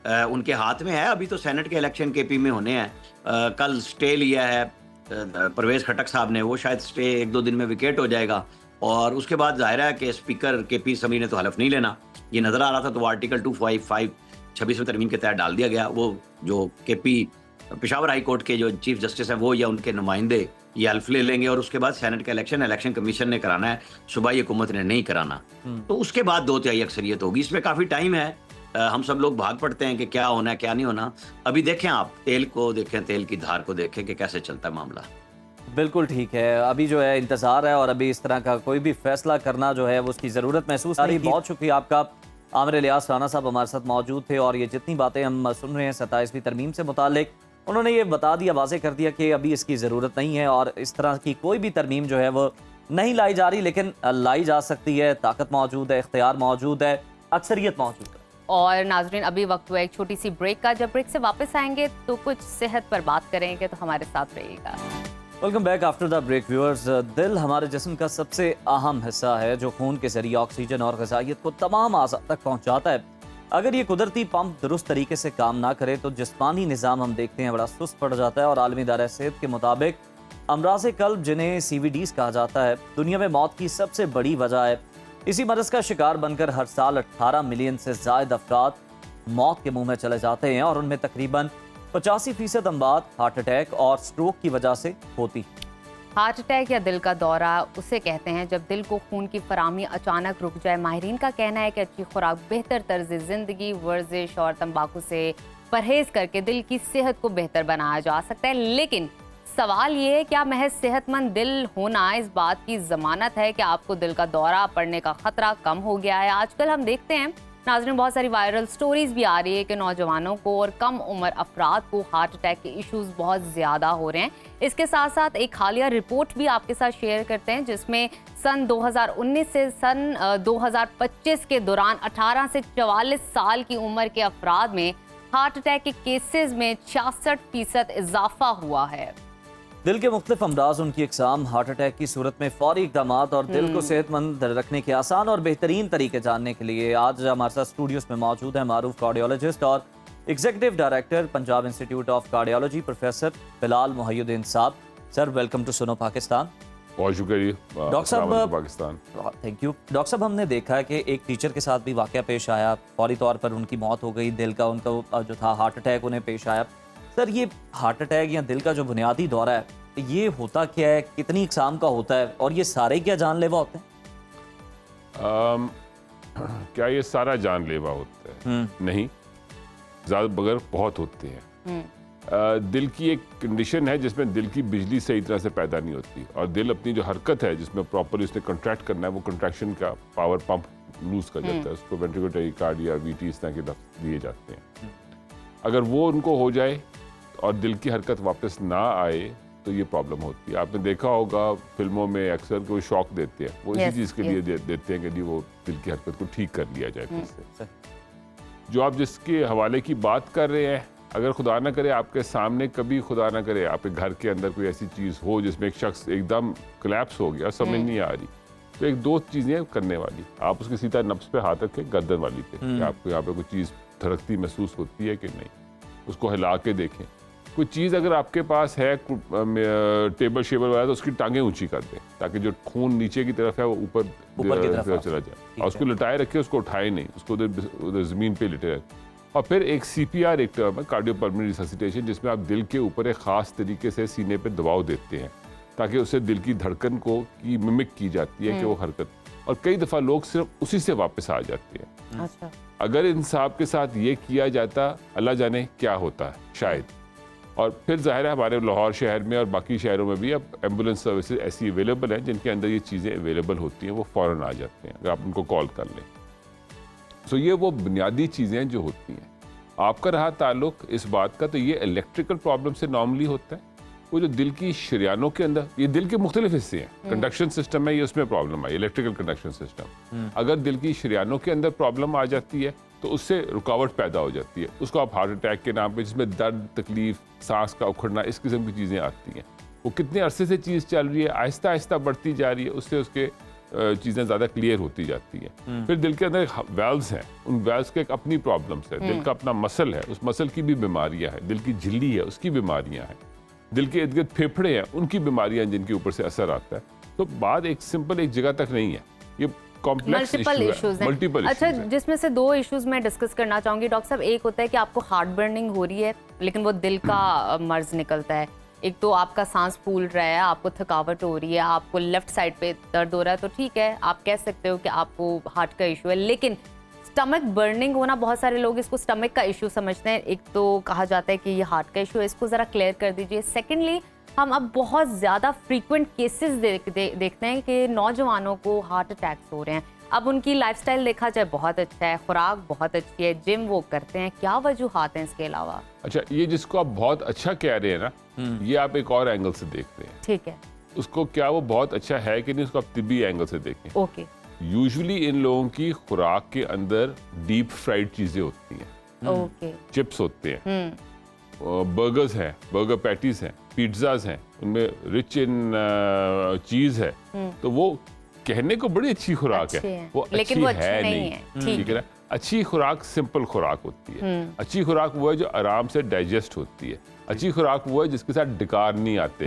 Speaker 7: उनके हाथ में है। अभी तो सेनेट के इलेक्शन केपी में होने हैं। कल स्टे लिया है परवेज खटक साहब ने, वो शायद स्टे 1-2 दिन में विकेट हो जाएगा, और उसके बाद जाहिर है कि स्पीकर केपी समी ने तो हलफ नहीं लेना, ये नजर आ रहा था। तो वो आर्टिकल 255 26वीं तरमीम के तहत डाल दिया गया। वो जो केपी पेशावर हाई कोर्ट के जो चीफ जस्टिस हैं, वो या उनके नुमाइंदे ये हल्फ ले लेंगे, और उसके बाद सेनेट का इलेक्शन कमीशन ने कराना है, सूबाई हुकूमत ने नहीं कराना। तो उसके बाद 2/3 अक्सरियत होगी। इसमें काफी टाइम है। हम सब लोग भाग पड़ते हैं कि क्या होना है क्या नहीं होना। अभी देखें, आप तेल को देखें, तेल की धार को देखें कि कैसे चलता है मामला।
Speaker 1: बिल्कुल ठीक है, अभी जो है इंतजार है, और अभी इस तरह का कोई भी फैसला करना जो है वो उसकी जरूरत महसूस आ रही। बहुत शुक्रिया आपका आमिर इलियास राणा साहब हमारे साथ मौजूद थे, और ये जितनी बातें हम सुन रहे हैं 27वीं तरमीम से मुतालिक, उन्होंने ये बता दिया, वाज़ेह कर दिया कि अभी इसकी ज़रूरत नहीं है, और इस तरह की कोई भी तरमीम जो है वो नहीं लाई जा रही, लेकिन लाई जा सकती है। ताकत मौजूद है, इख्तियार मौजूद है, अक्सरियत मौजूद है।
Speaker 2: और नाजरीन अभी वक्त हुआ एक छोटी सी ब्रेक का। जब ब्रेक से वापस आएंगे तो कुछ सेहत पर बात करेंगे, तो हमारे साथ रहिएगा।
Speaker 1: Welcome back after the break viewers. दिल हमारे जिस्म का सबसे अहम हिस्सा है, जो खून के जरिए ऑक्सीजन और ग़िज़ाइयत को तमाम आज़ा तक पहुँचाता है। अगर ये कुदरती पंप दुरुस्त तरीके से काम ना करे तो जिस्मानी निज़ाम हम देखते हैं बड़ा सुस्त पड़ जाता है, और आलमी इदारा सेहत के मुताबिक अमराज़ क़ल्ब, जिन्हें CVDs कहा जाता है, दुनिया में मौत की सबसे बड़ी वजह है। इसी मरज़ का शिकार बनकर हर साल 18 मिलियन से ज़ायद अफराद मौत के मुंह में चले जाते हैं, और उनमें तकरीबन 85% अमवात हार्ट अटैक और स्ट्रोक की वजह से होती है।
Speaker 2: हार्ट अटैक या दिल का दौरा उसे कहते हैं जब दिल को खून की फराहमी अचानक रुक जाए। माहिरीन का कहना है कि अच्छी खुराक, बेहतर तर्ज ज़िंदगी, वर्जिश और तंबाकू से परहेज करके दिल की सेहत को बेहतर बनाया जा सकता है। लेकिन सवाल ये है, क्या महज सेहतमंद दिल होना इस बात की ज़मानत है कि आपको दिल का दौरा पड़ने का खतरा कम हो गया है? आजकल हम देखते हैं नाज़रीन, बहुत सारी वायरल स्टोरीज भी आ रही है कि नौजवानों को और कम उम्र अफराद को हार्ट अटैक के इश्यूज बहुत ज़्यादा हो रहे हैं। इसके साथ साथ एक हालिया रिपोर्ट भी आपके साथ शेयर करते हैं, जिसमें सन 2019 से सन 2025 के दौरान 18 से 44 साल की उम्र के अफराद में हार्ट अटैक के केसेस में 66% इजाफा हुआ है।
Speaker 1: दिल के मुख्तलिफ अमराज, उनकी इकसाम, हार्ट अटैक की सूरत में फौरी इक़दामात और दिल को सेहतमंद रखने के आसान और बेहतरीन तरीके जानने के लिए आज हमारे साथ स्टूडियोज में मौजूद है मारूफ कार्डियोलॉजिस्ट और executive director Punjab institute of cardiology professor Bilal Mohiuddin साहब। Sir welcome to Suno Pakistan.
Speaker 8: बहुत शुक्रिया
Speaker 1: डॉक्टर साहब,
Speaker 8: पाकिस्तान।
Speaker 1: Thank you. डॉक्टर साहब, हमने देखा है कि एक टीचर के साथ भी वाकया पेश आया, फौरी तौर पर उनकी मौत हो गई, दिल का उनका जो था हार्ट अटैक उन्हें पेश आया। सर, ये हार्ट अटैक या दिल का जो बुनियादी दौरा है, ये होता क्या है, कितनी इकसाम का होता है, और ये सारे क्या जानलेवा होते हैं?
Speaker 8: क्या ये सारा जानलेवा होता है? नहीं, ज़्यादा बगैर बहुत होते हैं। दिल की एक कंडीशन है जिसमें दिल की बिजली सही तरह से पैदा नहीं होती, और दिल अपनी जो हरकत है जिसमें प्रॉपर उसने कंट्रैक्ट करना है, वो कंट्रैक्शन का पावर पंप लूज कर जाता है, उसको वेंट्रिकुलर टैकीकार्डिया, VT इस तरह के लफ्ज़ दिए जाते हैं। अगर वो उनको हो जाए और दिल की हरकत वापस ना आए तो ये प्रॉब्लम होती है। आपने देखा होगा फिल्मों में अक्सर कोई शॉक देते हैं, वो इसी चीज़ के लिए देते हैं कि जी वो दिल की हरकत को ठीक कर लिया जाए फिर से। जो आप जिसके हवाले की बात कर रहे हैं, अगर खुदा ना करे आपके सामने कभी खुदा ना करे आपके घर के अंदर कोई ऐसी चीज़ हो जिसमें एक शख्स एकदम कोलैप्स हो गया, समझ नहीं आ रही, तो एक दो चीज़ें करने वाली, आप उसके सीधा नब्स पे हाथ रखें, गर्दन वाली पे, कि आपको यहाँ पे कोई चीज़ धड़कती महसूस होती है कि नहीं, उसको हिला के देखें। कोई चीज़ अगर आपके पास है टेबल शेबल वाला, तो उसकी टांगें ऊंची कर दें ताकि जो खून नीचे की तरफ है वो ऊपर
Speaker 1: की तरफ
Speaker 8: चला जाए, और उसको लटाए रखें, उसको उठाए नहीं, उसको उधर ज़मीन पे लेटे रखें। और फिर एक CPR एक टर्म है, कार्डियोपल्मोनरी रिससिटेशन, जिसमें आप दिल के ऊपर एक ख़ास तरीके से सीने पे दबाव देते हैं ताकि उससे दिल की धड़कन को की मिमिक की जाती है कि वो हरकत, और कई दफ़ा लोग सिर्फ उसी से वापस आ जाते हैं।
Speaker 2: अच्छा।
Speaker 8: अगर इंसाफ के साथ ये किया जाता, अल्लाह जाने क्या होता है शायद। और फिर जाहिर है हमारे लाहौर शहर में और बाकी शहरों में भी अब एम्बुलेंस सर्विसेज ऐसी अवेलेबल हैं जिनके अंदर ये चीज़ें अवेलेबल होती हैं, वो फ़ौरन आ जाते हैं अगर आप उनको कॉल कर लें। सो ये वो बुनियादी चीज़ें जो होती हैं। आपका रहा ताल्लुक इस बात का, तो ये इलेक्ट्रिकल प्रॉब्लम से नॉर्मली होता है। वो जो दिल की शरियानों के अंदर, ये दिल के मुख्तलिफ हिस्से हैं, कंडक्शन सिस्टम है, ये उसमें प्रॉब्लम आई, इलेक्ट्रिकल कंडक्शन सिस्टम। अगर दिल की शरियानों के अंदर प्रॉब्लम आ जाती है तो उससे रुकावट पैदा हो जाती है, उसको आप हार्ट अटैक के नाम पे, जिसमें दर्द, तकलीफ, सांस का उखड़ना, इस किस्म की चीज़ें आती हैं। वो कितने अरसे से चीज़ चल रही है, आहिस्ता आहिस्ता बढ़ती जा रही है, उससे उसके चीज़ें ज़्यादा क्लियर होती जाती हैं। फिर दिल के अंदर वेल्व्स हैं, उन वेल्व्स के एक अपनी प्रॉब्लम्स है, दिल का अपना मसल है, उस मसल की भी बीमारियां हैं, दिल की झिल्ली है उसकी बीमारियां हैं, दिल के इर्द गिर्द फेफड़े हैं उनकी बीमारियां जिनके ऊपर से असर आता है। तो बात एक सिंपल एक जगह तक नहीं है, ये कॉम्प्लेक्स
Speaker 2: इश्यूज हैं।
Speaker 8: मल्टीपल
Speaker 2: अच्छा, जिसमें से 2 इश्यूज मैं डिस्कस करना चाहूंगी डॉक्टर साहब। एक होता है कि आपको हार्ट बर्निंग हो रही है लेकिन वो दिल का मर्ज निकलता है। एक तो आपका सांस फूल रहा है, आपको थकावट हो रही है, आपको लेफ्ट साइड पे दर्द हो रहा है, तो ठीक है, आप कह सकते हो कि आपको हार्ट का इशू है। लेकिन स्टमक बर्निंग होना, बहुत सारे लोग इसको स्टमक का इशू समझते हैं। एक तो कहा जाता है कि ये हार्ट का इशू है, इसको ज़रा क्लियर कर दीजिए। सेकेंडली, हम अब बहुत ज़्यादा फ्रीक्वेंट केसेस देखते हैं कि नौजवानों को हार्ट अटैक्स हो रहे हैं। अब उनकी लाइफस्टाइल देखा जाए बहुत अच्छा है, खुराक बहुत अच्छी है, जिम वो करते हैं, क्या वजूहात हैं इसके अलावा?
Speaker 8: अच्छा, ये जिसको आप बहुत अच्छा कह रहे हैं ना, ये आप एक और एंगल से देख रहे हैं।
Speaker 2: ठीक है,
Speaker 8: उसको क्या वो बहुत अच्छा है कि नहीं, उसको आप तिब्बी एंगल से देखें।
Speaker 2: ओके।
Speaker 8: यूजुअली इन लोगों की खुराक के अंदर डीप फ्राइड चीजें होती हैं,
Speaker 2: ओके,
Speaker 8: चिप्स होते हैं, बर्गर्स हैं, बर्गर पैटीज हैं, पिज्जाज हैं, उनमें रिच इन चीज है, तो वो कहने को बड़ी अच्छी खुराक है, वो
Speaker 2: लेकिन
Speaker 8: अच्छी
Speaker 2: वो अच्छी
Speaker 8: है
Speaker 2: नहीं है।
Speaker 8: ठीक है ना। अच्छी खुराक सिंपल खुराक होती है। अच्छी खुराक वो है जो आराम से डाइजेस्ट होती है। अच्छी खुराक वो है जिसके साथ डकार नहीं आते।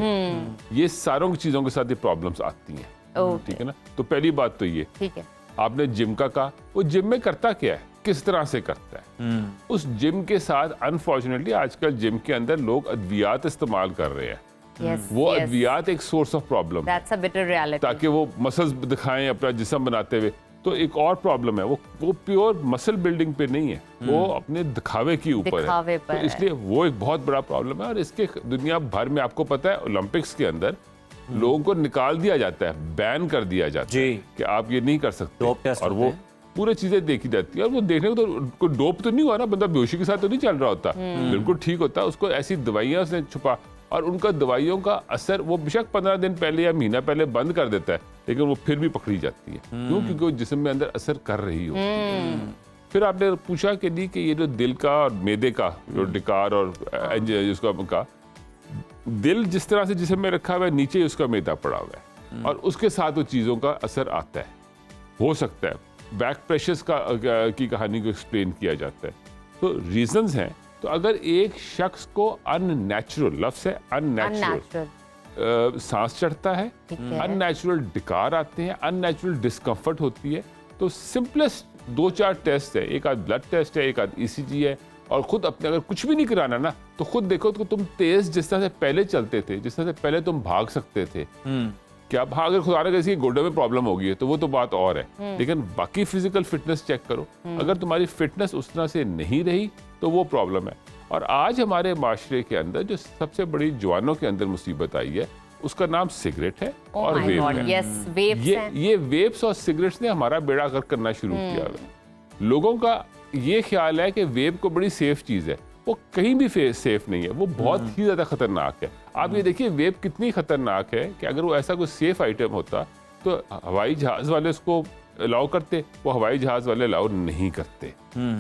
Speaker 8: ये सारों चीजों के साथ ये प्रॉब्लम्स आती हैं, ठीक है ना। तो पहली बात तो ये,
Speaker 2: ठीक है,
Speaker 8: आपने जिम का कहा, वो जिम में करता क्या है, किस तरह से करता है। उस जिम के साथ अनफॉर्चुनेटली आजकल जिम के अंदर लोग अद्वियात इस्तेमाल कर रहे हैं। वो अद्वियात एक सोर्स ऑफ प्रॉब्लम है,
Speaker 2: दैट्स अ बिटर रियलिटी,
Speaker 8: ताकि वो मसल्स दिखाएं अपना जिस्म बनाते हुए। तो एक और प्रॉब्लम है, वो प्योर मसल बिल्डिंग पे नहीं है, वो अपने दिखावे की ऊपर है। तो इसलिए वो एक बहुत बड़ा प्रॉब्लम है। और इसके दुनिया भर में आपको पता है, ओलंपिक्स के अंदर लोगों को निकाल दिया जाता है, बैन कर दिया जाता है कि आप ये नहीं कर सकते, और वो पूरी चीजें देखी जाती है। और वो देखने को तो डोप तो नहीं हुआ ना, बंदा बेहोशी के साथ तो नहीं चल रहा होता, बिल्कुल ठीक होता है। उसको ऐसी दवाइयां उसने छुपा, और उनका दवाइयों का असर वो बेशक 15 दिन पहले या महीना पहले बंद कर देता है, लेकिन वो फिर भी पकड़ी जाती है। क्यों? क्योंकि वो जिस्म में अंदर असर कर रही होती है। फिर आपने पूछा कि नहीं कि ये जो दिल का और मैदे का जो डकार और जिसका दिल जिस तरह से जिस्म में रखा हुआ है, नीचे उसका मैदा पड़ा हुआ है, और उसके साथ वो चीज़ों का असर आता है। हो सकता है बैक प्रेशर्स की कहानी को एक्सप्लेन किया जाता है। तो रीजंस हैं। तो अगर एक शख्स को अननेचुरल, लफ्ज़ है अननेचुरल, सांस चढ़ता है, अननेचुरल डकार आते हैं, अननेचुरल डिस्कम्फर्ट होती है, तो सिंपलेस्ट 2-4 टेस्ट है, एक आध ब्लड टेस्ट है, एक आध ECG है। और खुद अपने अगर कुछ भी नहीं कराना ना, तो खुद देखो तो तुम तेज जिस तरह से पहले चलते थे, जिस तरह से पहले तुम भाग सकते थे, क्या भाग, अगर खुदा न किसी गोडे में प्रॉब्लम हो गई है तो वो तो बात और है, लेकिन बाकी फिजिकल फिटनेस चेक करो। अगर तुम्हारी फिटनेस उस तरह से नहीं रही तो वो प्रॉब्लम है। और आज हमारे माशरे के अंदर जो सबसे बड़ी जवानों के अंदर मुसीबत आई है, उसका नाम सिगरेट है और वेप है। ये वेप्स और सिगरेट्स ने हमारा बेड़ा गर्क करना शुरू किया है। लोगों का ये ख्याल है कि वेप को बड़ी सेफ चीज़ है, वो कहीं भी सेफ नहीं है, वो बहुत ही ज़्यादा खतरनाक है। आप ये देखिए वेप कितनी खतरनाक है कि अगर वो ऐसा कोई सेफ आइटम होता तो हवाई जहाज़ वाले उसको अलाउ करते, वो हवाई जहाज़ वाले अलाउ नहीं करते,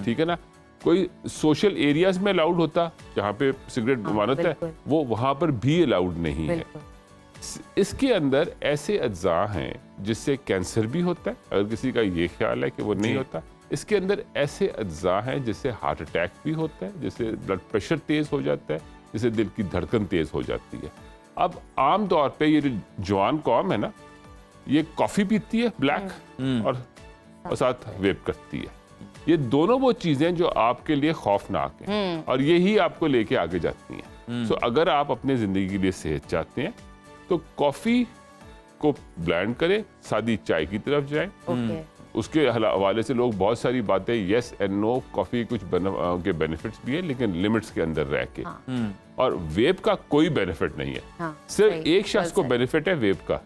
Speaker 8: ठीक है ना। कोई सोशल एरियाज में अलाउड होता जहाँ पे सिगरेट ममानत है, वो वहाँ पर भी अलाउड नहीं है। इसके अंदर ऐसे अज्जा हैं जिससे कैंसर भी होता है, अगर किसी का ये ख्याल है कि वो नहीं होता। इसके अंदर ऐसे अज्जा हैं जिससे हार्ट अटैक भी होता है, जिससे ब्लड प्रेशर तेज हो जाता है, जिससे दिल की धड़कन तेज हो जाती है। अब आम तौर पे ये जो जवान कौम है ना, ये कॉफी पीती है ब्लैक और साथ वेप करती है। ये दोनों वो चीजें जो आपके लिए खौफनाक हैं और यही आपको लेके आगे जाती हैं। सो अगर आप अपने जिंदगी के लिए सेहत चाहते हैं तो कॉफी को ब्लेंड करें, सादी चाय की तरफ जाएं। उसके हवाले से लोग बहुत सारी बातें यस एंड नो, कॉफी कुछ के बेनिफिट्स भी है लेकिन लिमिट्स के अंदर रह के। और वेप का कोई बेनिफिट नहीं है, सिर्फ एक शख्स को बेनिफिट है वेप का,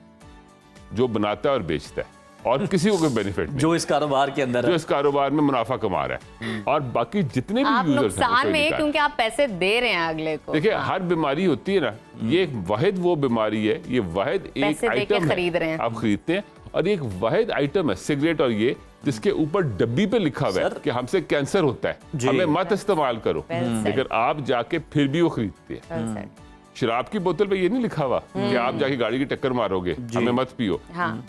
Speaker 8: जो बनाता है और बेचता है, और किसी को कोई बेनिफिट नहीं,
Speaker 1: जो इस कारोबार के अंदर
Speaker 8: जो इस कारोबार में मुनाफा कमा रहा है। और बाकी जितने भी
Speaker 2: आप
Speaker 8: यूजर्स हैं
Speaker 2: नुकसान में, क्योंकि आप पैसे दे रहे हैं अगले को।
Speaker 8: देखिए हर बीमारी होती है ना, ये एक वाहिद वो बीमारी है, ये वाहिद एक आइटम
Speaker 2: खरीद रहे हैं,
Speaker 8: आप खरीदते हैं, और एक वाहिद आइटम है सिगरेट, और ये जिसके ऊपर डब्बी पे लिखा हुआ है कि हमसे कैंसर होता है, हमें मत इस्तेमाल करो, लेकिन आप जाके फिर भी वो खरीदते हैं। शराब की बोतल पे ये नहीं लिखा हुआ कि आप जाके गाड़ी की टक्कर मारोगे, हमें मत पियो।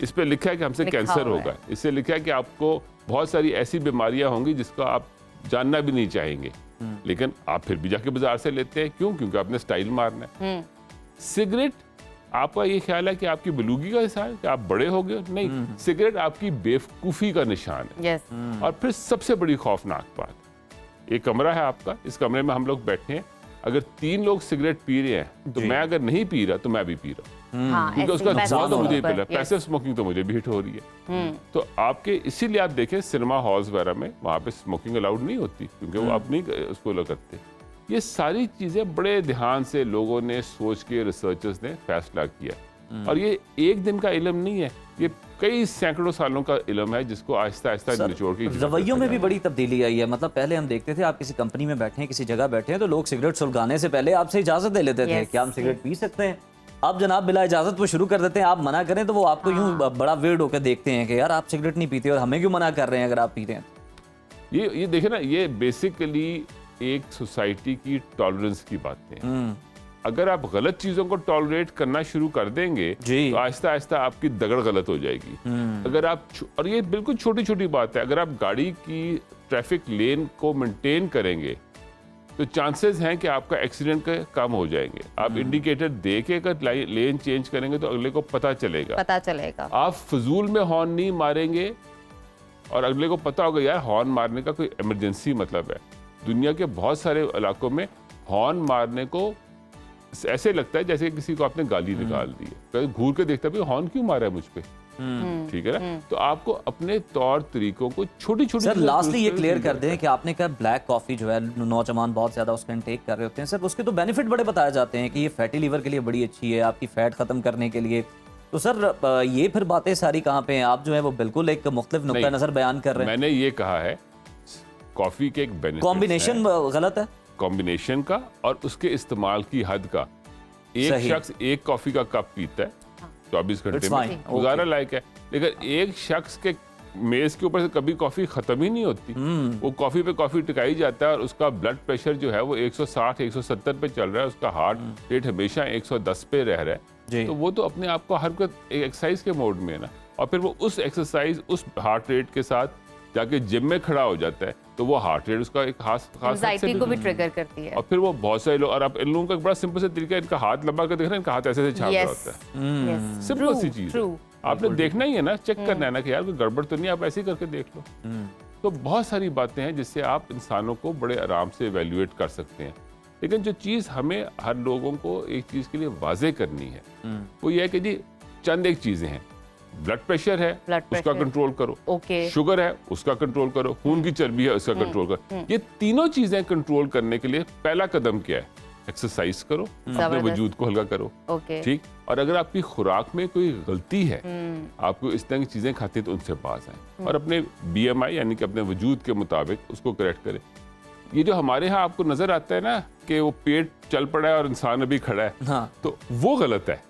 Speaker 8: इस पे लिखा है कि हमसे कैंसर होगा, इससे लिखा है कि आपको बहुत सारी ऐसी बीमारियां होंगी जिसका आप जानना भी नहीं चाहेंगे, लेकिन आप फिर भी जाके बाजार से लेते हैं। क्यों? क्योंकि आपने स्टाइल मारना है। सिगरेट, आपका ये ख्याल है कि आपकी बलूगी का हिस्सा है कि आप बड़े हो गए, नहीं, सिगरेट आपकी बेवकूफ़ी का निशान है। और फिर सबसे बड़ी खौफनाक बात, एक कमरा है आपका, इस कमरे में हम लोग बैठे हैं, अगर 3 लोग सिगरेट पी रहे हैं तो मैं अगर नहीं पी रहा तो मैं भी पी रहा हूँ, क्योंकि उसका धुआं तो मुझे ही मिल रहा है, पैसिव स्मोकिंग तो मुझे भी हिट हो रही है। तो आपके इसीलिए आप देखें सिनेमा हॉल्स वगैरह में वहाँ पे स्मोकिंग अलाउड नहीं होती, क्योंकि वो आप नहीं उसको लो करते। ये सारी चीजें बड़े ध्यान से लोगों ने सोच के, रिसर्चर्स ने फैसला किया, और ये एक दिन का इल्म नहीं है, ये कई सैकड़ों सालों का इल्म है जिसको आहिस्ता आहिस्ता निचोड़ के।
Speaker 1: रवैयों में भी बड़ी तब्दीली आई है। मतलब पहले हम देखते थे आप किसी कंपनी में बैठे हैं, किसी जगह बैठे हैं, तो लोग सिगरेट सुलगाने से पहले आपसे इजाजत ले लेते थे कि हम सिगरेट पी सकते हैं। अब जनाब बिला इजाजत वो शुरू कर देते हैं, आप मना करें तो वो आपको यूं बड़ा वियर्ड होकर देखते हैं कि यार आप सिगरेट नहीं पीते और हमें क्यों मना कर रहे हैं अगर आप पीते हैं।
Speaker 8: ये देखे ना, ये बेसिकली एक सोसाइटी की टॉलरेंस की बातें हैं। अगर आप गलत चीजों को टॉलरेट करना शुरू कर देंगे तो आहिस्ता आहिस्ता आपकी दगड़ गलत हो जाएगी। अगर आप, और ये बिल्कुल छोटी छोटी बात है, अगर आप गाड़ी की ट्रैफिक लेन को मेंटेन करेंगे तो चांसेस हैं कि आपका एक्सीडेंट कम हो जाएंगे। आप इंडिकेटर दे के अगर लेन चेंज करेंगे तो अगले को पता चलेगा। आप फजूल में हॉर्न नहीं मारेंगे और अगले को पता होगा यार हॉर्न मारने का कोई इमरजेंसी मतलब है। दुनिया के बहुत सारे इलाकों में हॉर्न मारने को ऐसे लगता है जैसे किसी को आपने गाली निकाल दी है, घूर के देखता है हॉर्न क्यों मारा है मुझ पे, ठीक है ना। तो आपको अपने तौर तरीकों को छोटी छोटी।
Speaker 1: सर लास्टली ये क्लियर कर दें कि आपने कहा ब्लैक कॉफी जो है नौजवान बहुत ज्यादा उसका इंटेक कर रहे होते हैं, सर उसके तो बेनिफिट बड़े बताए जाते हैं कि ये फैटी लीवर के लिए बड़ी अच्छी है, आपकी फैट खत्म करने के लिए। तो सर ये फिर बातें सारी कहाँ पे हैं? आप जो है वो बिल्कुल एक मुख्तलिफ नुक्ता नजर बयान कर रहे हैं।
Speaker 8: मैंने ये कहा है कॉफी के एक बेनिफिट,
Speaker 1: कॉम्बिनेशन गलत है,
Speaker 8: कॉम्बिनेशन का और उसके इस्तेमाल की हद का। एक शख्स एक कॉफी का कप पीता है 24 घंटे में, गुजारा लायक है, लेकिन एक शख्स के मेज के ऊपर से कभी कॉफी खत्म ही नहीं होती। वो कॉफी पे कॉफी टिकाई जाता है और उसका ब्लड प्रेशर जो है वो 160 170 पे चल रहा है, उसका हार्ट रेट हमेशा 110 पे रह रहा है। तो वो तो अपने आप को हर वक्त एक्सरसाइज के मोड में है ना, और फिर वो उस एक्सरसाइज उस हार्ट रेट के साथ जाके जिम में खड़ा हो जाता है, तो वो हार्ट रेट उसका एक खास
Speaker 2: एंजाइटी को भी ट्रिगर करती है।
Speaker 8: और फिर वो बहुत सारे लोग, और आप इन लोगों का बड़ा सिंपल सा तरीका है, इनका हाथ लंबा कर देख रहे हैं, इनका हाथ ऐसे छाप रहा होता है। सिंपल सी चीज आपने देखना ही है ना, चेक करना है ना कि यार कोई गड़बड़ तो नहीं, आप ऐसे ही करके देख लो। तो बहुत सारी बातें हैं जिससे आप इंसानों को बड़े आराम से इवेल्युएट कर सकते हैं। लेकिन जो चीज़ हमें हर लोगों को एक चीज़ के लिए वाजे करनी है वो ये है कि जी चंद एक चीज़ें हैं, ब्लड प्रेशर है उसका कंट्रोल करो, शुगर है उसका कंट्रोल करो, खून की चर्बी है उसका कंट्रोल करो। ये तीनों चीजें कंट्रोल करने के लिए पहला कदम क्या है? एक्सरसाइज करो, अपने वजूद को हल्का करो, ठीक। और अगर आपकी खुराक में कोई गलती है, आपको इस तरह की चीजें खाते हैं तो उनसे बाज आए और अपने BMI यानी कि अपने वजूद के मुताबिक उसको करेक्ट करें। ये जो हमारे यहाँ आपको नजर आता है ना कि वो पेट चल पड़ा है और इंसान अभी खड़ा है,
Speaker 1: हाँ।
Speaker 8: तो वो गलत है।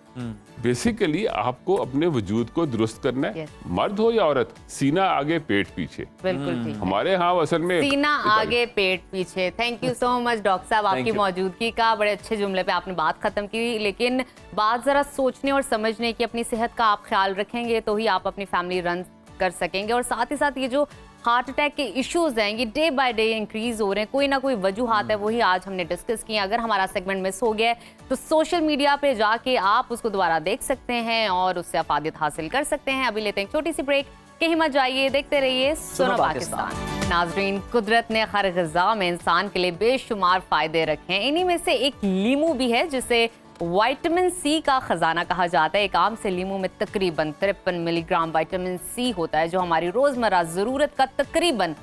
Speaker 8: बेसिकली आपको अपने वजूद को दुरुस्त करना है, मर्द हो या औरत, सीना आगे पेट पीछे।
Speaker 2: बिल्कुल ठीक है।
Speaker 8: हमारे यहाँ असल में
Speaker 2: सीना आगे पेट पीछे। Thank you so much doctor साहब, आपकी मौजूदगी का बड़े अच्छे जुमले पे आपने बात खत्म की। लेकिन बात जरा सोचने और समझने की, अपनी सेहत का आप ख्याल रखेंगे तो ही आप अपनी फैमिली रन कर सकेंगे। और साथ ही साथ ये जो हार्ट अटैक के इश्यूज हैं ये डे बाय डे इंक्रीज हो रहे हैं, कोई ना कोई वजूहात है, वही आज हमने डिस्कस किए। अगर हमारा सेगमेंट मिस हो गया है तो सोशल मीडिया पे जाके आप उसको दोबारा देख सकते हैं और उससे अफादियत हासिल कर सकते हैं। अभी लेते हैं छोटी सी ब्रेक, कहीं मत जाइए, देखते रहिए सुनो पाकिस्तान। नाजरीन, कुदरत ने हर ग़िज़ा में इंसान के लिए बेशुमार फायदे रखे हैं। इन्हीं में से एक लीमू भी है जिसे विटामिन सी का खजाना कहा जाता है। एक आम से लीमू में तकरीबन 53 मिलीग्राम विटामिन सी होता है जो हमारी रोजमर्रा जरूरत का तकरीबन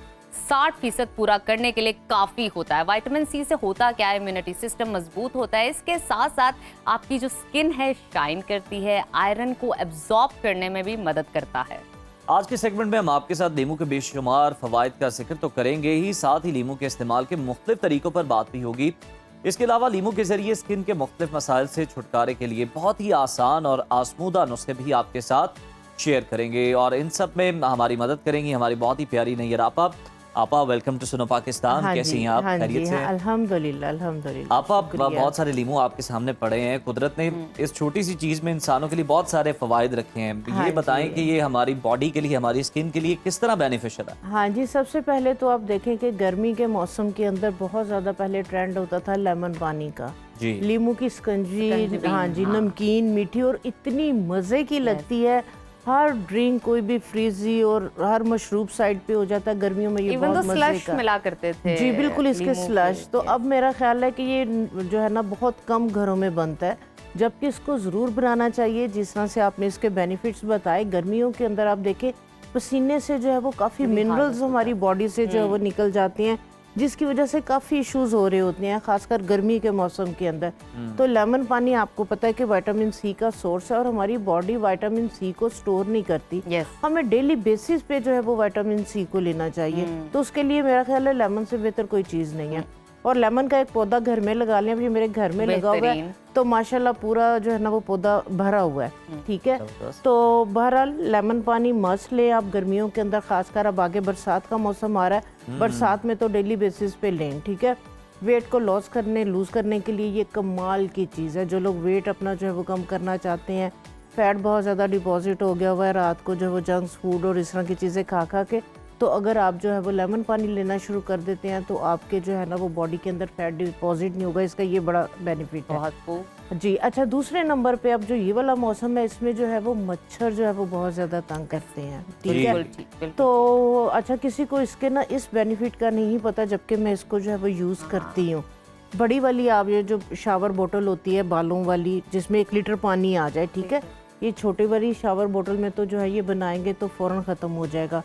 Speaker 2: 60% पूरा करने के लिए काफी होता है। विटामिन सी से होता क्या है, इम्यूनिटी सिस्टम मजबूत होता है, इसके साथ साथ आपकी जो स्किन है शाइन करती है, आयरन को एब्जॉर्ब करने में भी मदद करता है।
Speaker 1: आज के सेगमेंट में हम आपके साथ लीमू के बेशुमार फवाइद का जिक्र तो करेंगे ही, साथ ही लीमू के इस्तेमाल के मुख्तलिफ तरीकों पर बात भी होगी। इसके अलावा लीमू के जरिए स्किन के मुख्तलिफ मसाइल से छुटकारे के लिए बहुत ही आसान और आजमूदा नुस्खे भी आपके साथ शेयर करेंगे और इन सब में हमारी मदद करेंगी हमारी बहुत ही प्यारी नैयर आपा। आपा, वेलकम टू सुनो पाकिस्तान। कैसी हैं आप? खैरियत से हैं?
Speaker 9: अल्हम्दुलिल्लाह अल्हम्दुलिल्लाह।
Speaker 1: आपा, बहुत सारे लीमू आपके सामने पड़े हैं। कुदरत ने इस छोटी सी चीज में इंसानों के लिए बहुत सारे फवाइद रखे हैं। ये बताएं कि ये हमारी बॉडी के लिए, हमारी स्किन के लिए किस तरह बेनिफिशियल है?
Speaker 9: हाँ जी, सबसे पहले तो आप देखें कि गर्मी के मौसम के अंदर बहुत ज्यादा पहले ट्रेंड होता था लेमन पानी का
Speaker 1: जी।
Speaker 9: लीमू की स्कंजी, हाँ जी, नमकीन, मीठी और इतनी मजे की लगती है। हर ड्रिंक कोई भी फ्रीजी और हर मशरूब साइड पे हो जाता है गर्मियों में। ये बहुत मजे
Speaker 2: स्लश
Speaker 9: का
Speaker 2: मिला करते थे
Speaker 9: जी, बिल्कुल इसके स्लश। तो अब मेरा ख्याल है कि ये जो है ना बहुत कम घरों में बनता है, जबकि इसको ज़रूर बनाना चाहिए। जिस तरह से आपने इसके बेनिफिट्स बताए, गर्मियों के अंदर आप देखें पसीने से जो है वो काफ़ी मिनरल्स हमारी बॉडी से जो है वो निकल जाती हैं, जिसकी वजह से काफ़ी इश्यूज हो रहे होते हैं, खासकर गर्मी के मौसम के अंदर। तो लेमन पानी आपको पता है कि विटामिन सी का सोर्स है और हमारी बॉडी विटामिन सी को स्टोर नहीं करती। हमें डेली बेसिस पे जो है वो विटामिन सी को लेना चाहिए। तो उसके लिए मेरा ख्याल है लेमन से बेहतर कोई चीज़ नहीं है। और लेमन का एक पौधा घर में लगा लें। अभी मेरे घर में लगा हुआ है तो माशाल्लाह पूरा जो है ना वो पौधा भरा हुआ है, ठीक है। तो बहरहाल लेमन पानी मस्ट ले आप गर्मियों के अंदर, खासकर अब आगे बरसात का मौसम आ रहा है, बरसात में तो डेली बेसिस पे लें, ठीक है। वेट को लूज करने के लिए ये कमाल की चीज़ है। जो लोग वेट अपना जो है वो कम करना चाहते हैं, फैट बहुत ज़्यादा डिपॉजिट हो गया हुआ है रात को जो है वो जंक फूड और इस तरह की चीज़ें खा के, तो अगर आप जो है वो लेमन पानी लेना शुरू कर देते हैं तो आपके जो है ना वो बॉडी के अंदर फैट डिपॉजिट नहीं होगा। इसका ये बड़ा बेनिफिट है जी। अच्छा, दूसरे नंबर पे अब जो ये वाला मौसम है इसमें जो है वो मच्छर जो है वो बहुत ज़्यादा तंग करते हैं, ठीक है। तो अच्छा, किसी को इसके ना इस बेनिफिट का नहीं पता, जबकि मैं इसको जो है वो यूज़ करती हूँ। बड़ी वाली आप ये जो शावर बोतल होती है बालों वाली, जिसमें 1 लीटर पानी आ जाए, ठीक है, ये छोटी वाली शावर बोतल में तो जो है ये बनाएंगे तो फ़ौरन ख़त्म हो जाएगा।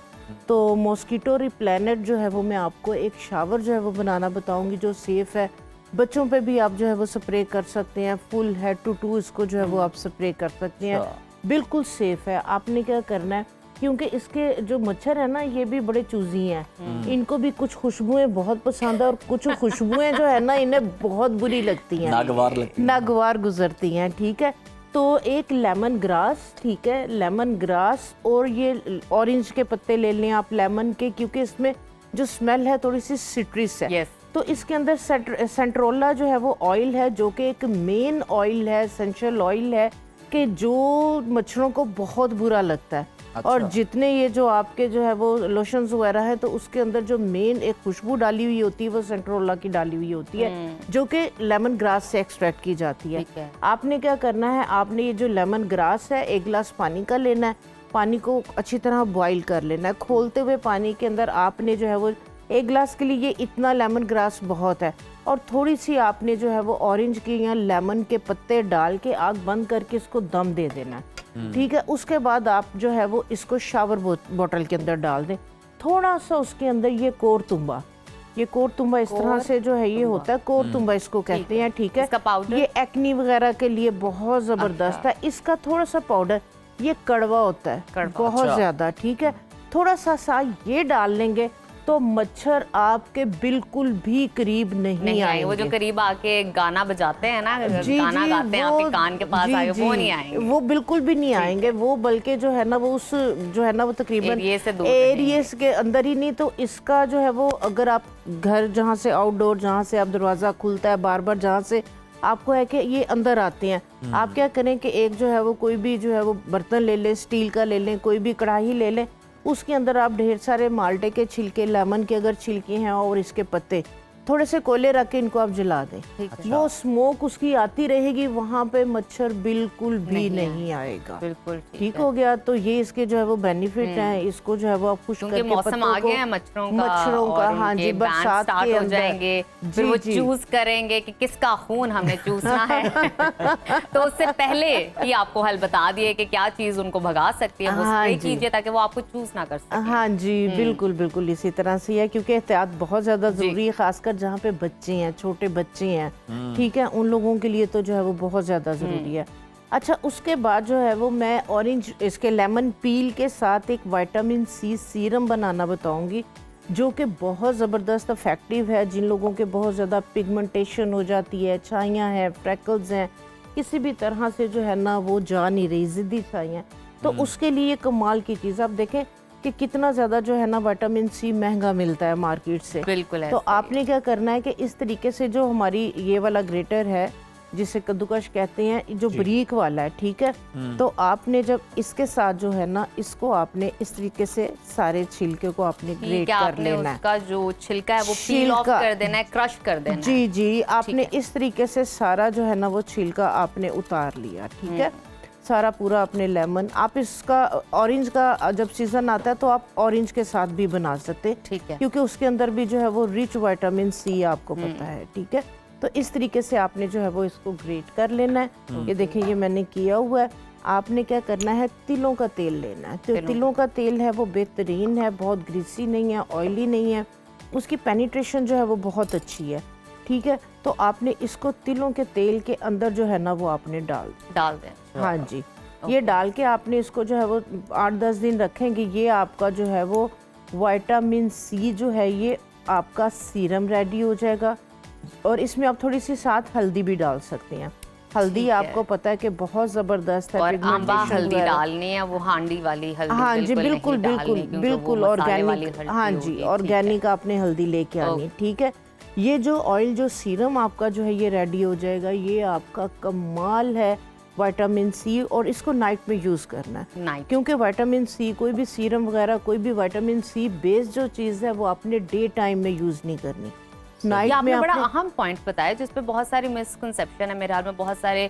Speaker 9: तो मॉस्किटो रिप्लेनेट जो है वो मैं आपको एक शावर जो है वो बनाना बताऊंगी जो सेफ़ है। बच्चों पे भी आप जो है वो स्प्रे कर सकते हैं, फुल हेड टू टू इसको जो है वो आप स्प्रे कर सकते हैं, बिल्कुल सेफ़ है। आपने क्या करना है, क्योंकि इसके जो मच्छर है ना ये भी बड़े चूजी हैं, इनको भी कुछ खुशबुएं बहुत पसंद है और कुछ खुशबुएं जो है ना इन्हें बहुत बुरी लगती हैं, नागवार गुजरती हैं, ठीक है। तो एक लेमन ग्रास, ठीक है, लेमन ग्रास और ये ऑरेंज के पत्ते ले लें आप लेमन के, क्योंकि इसमें जो स्मेल है थोड़ी सी सिट्रिस है। तो इसके अंदर सेंट्रोला जो है वो ऑयल है, जो कि एक मेन ऑयल है, एसेंशियल ऑयल है कि जो मच्छरों को बहुत बुरा लगता है। अच्छा। और जितने ये जो आपके जो है वो लोशंस वगैरह है तो उसके अंदर जो मेन एक खुशबू डाली हुई होती है वो सेंट्रोला की डाली हुई होती है, जो कि लेमन ग्रास से एक्सट्रैक्ट की जाती है। आपने क्या करना है, आपने ये जो लेमन ग्रास है 1 गिलास पानी का लेना है, पानी को अच्छी तरह बॉईल कर लेना है। खोलते हुए पानी के अंदर आपने जो है वो 1 गिलास के लिए ये इतना लेमन ग्रास बहुत है, और थोड़ी सी आपने जो है वो ऑरेंज की या लेमन के पत्ते डाल के आग बंद करके इसको दम दे देना है, ठीक है। उसके बाद आप जो है वो इसको शावर बोतल के अंदर डाल दें। थोड़ा सा उसके अंदर ये कोरतुम्बा इस तरह से जो है ये होता है, कोरतुम्बा इसको कहते हैं, ठीक है। ये एक्नी वगैरह के लिए बहुत ज़बरदस्त है। इसका थोड़ा सा पाउडर, ये कड़वा होता है बहुत ज़्यादा, ठीक है। थोड़ा सा ये डाल लेंगे तो मच्छर आपके बिल्कुल भी करीब नहीं आएंगे।
Speaker 2: वो जो करीब आके गाना बजाते हैं ना, गाना गाते हैं आपके कान के पास आके, वो नहीं आएंगे,
Speaker 9: वो बिल्कुल भी नहीं आएंगे। वो बल्कि जो है ना वो उस जो है ना वो तकरीबन एरियस के अंदर ही नहीं। तो इसका जो है वो अगर आप घर जहाँ से आउटडोर, जहाँ से आप दरवाज़ा खुलता है बार बार, जहाँ से आपको है कि ये अंदर आते हैं, आप क्या करें कि एक जो है वो कोई भी जो है वो बर्तन ले लें, स्टील का ले लें, कोई भी कढ़ाई ले लें, उसके अंदर आप ढेर सारे माल्टे के छिलके, लेमन के अगर छिलके हैं और इसके पत्ते, थोड़े से कोयले रख के इनको आप जला दें। वो स्मोक उसकी आती रहेगी, वहाँ पे मच्छर बिल्कुल भी नहीं आएगा।
Speaker 2: बिल्कुल
Speaker 9: ठीक हो गया। तो ये इसके जो है वो बेनिफिट हैं। इसको जो है वो आप खुश करके
Speaker 2: मौसम आ गया है मच्छरों का,
Speaker 9: हाँ जी, बरसात
Speaker 2: स्टार्ट हो जाएंगे, फिर वो चूज करेंगे कि किसका खून हमें चूसना है। तो उससे पहले ही आपको हल बता दिए कि क्या चीज उनको भगा सकती है, वो स्प्रे कीजिए ताकि वो आपको चूज ना कर सके।
Speaker 9: हाँ जी, बिल्कुल बिल्कुल इसी तरह से है, क्योंकि एहतियात बहुत ज्यादा जरूरी है, खासकर जहाँ पे बच्चे हैं, छोटे बच्चे हैं, ठीक है, उन लोगों के लिए तो जो है वो बहुत ज़्यादा ज़रूरी है। अच्छा, उसके बाद जो है वो मैं ऑरेंज, इसके लेमन पील के साथ एक विटामिन सी सीरम बनाना बताऊंगी, जो कि बहुत ज़बरदस्त इफेक्टिव है। जिन लोगों के बहुत ज़्यादा पिगमेंटेशन हो जाती है, छाइयाँ हैं, फ्रैकल्स हैं, किसी भी तरह से जो है ना वो जा नहीं रही, ज़िद्दी छाइयाँ, तो उसके लिए कमाल की चीज़। आप देखें कि कितना ज़्यादा जो है ना विटामिन सी महंगा मिलता है मार्केट से।
Speaker 2: बिल्कुल।
Speaker 9: तो आपने क्या करना है कि इस तरीके से जो हमारी ये वाला ग्रेटर है, जिसे कद्दूकश कहते हैं, जो बरीक वाला है, ठीक है, तो आपने जब इसके साथ जो है ना, इसको आपने इस तरीके से सारे छिलके को आपने ग्रेट कर लेना है।
Speaker 2: उसका जो छिलका है वो पील ऑफ कर देना है, क्रश कर देना है।
Speaker 9: जी जी, आपने इस तरीके से सारा जो है ना वो छिलका आपने उतार लिया, ठीक है, सारा पूरा अपने लेमन। आप इसका ऑरेंज का जब सीजन आता है तो आप ऑरेंज के साथ भी बना सकते हैं,
Speaker 2: ठीक है,
Speaker 9: क्योंकि उसके अंदर भी जो है वो रिच विटामिन सी आपको पता है, ठीक है। तो इस तरीके से आपने जो है वो इसको ग्रेट कर लेना है। ये देखिए, ये मैंने किया हुआ है। आपने क्या करना है, तिलों का तेल लेना है। तो तिलों का तेल है वो बेहतरीन है, बहुत ग्रीसी नहीं है, ऑयली नहीं है, उसकी पेनिट्रेशन जो है वो बहुत अच्छी है, ठीक है। तो आपने इसको तिलों के तेल के अंदर जो है ना वो आपने डाल
Speaker 2: दें।
Speaker 9: हाँ जी, ये डाल के आपने इसको जो है वो 8-10 दिन रखेंगे। ये आपका जो है वो विटामिन सी जो है ये आपका सीरम रेडी हो जाएगा। और इसमें आप थोड़ी सी साथ हल्दी भी डाल सकते हैं। हल्दी आपको पता है कि बहुत जबरदस्त है,
Speaker 2: और आंबा हल्दी डालनी है, वो हांडी वाली हल्दी।
Speaker 9: हाँ जी, बिल्कुल बिल्कुल बिल्कुल ऑर्गेनिक। हाँ जी, ऑर्गेनिक आपने हल्दी लेके आनी, ठीक है। ये जो ऑयल, जो सीरम आपका जो है ये रेडी हो जाएगा। ये आपका कमाल है विटामिन सी, और इसको नाइट में यूज़ करना है, क्योंकि विटामिन सी, कोई भी सीरम वगैरह, कोई भी विटामिन सी बेस्ड जो चीज़ है वो आपने डे टाइम में यूज़ नहीं करनी, नाइट में।
Speaker 2: आपने बड़ा अहम पॉइंट बताया जिस पे बहुत सारी मिसकंसेप्शन है मेरे हाल में। बहुत सारे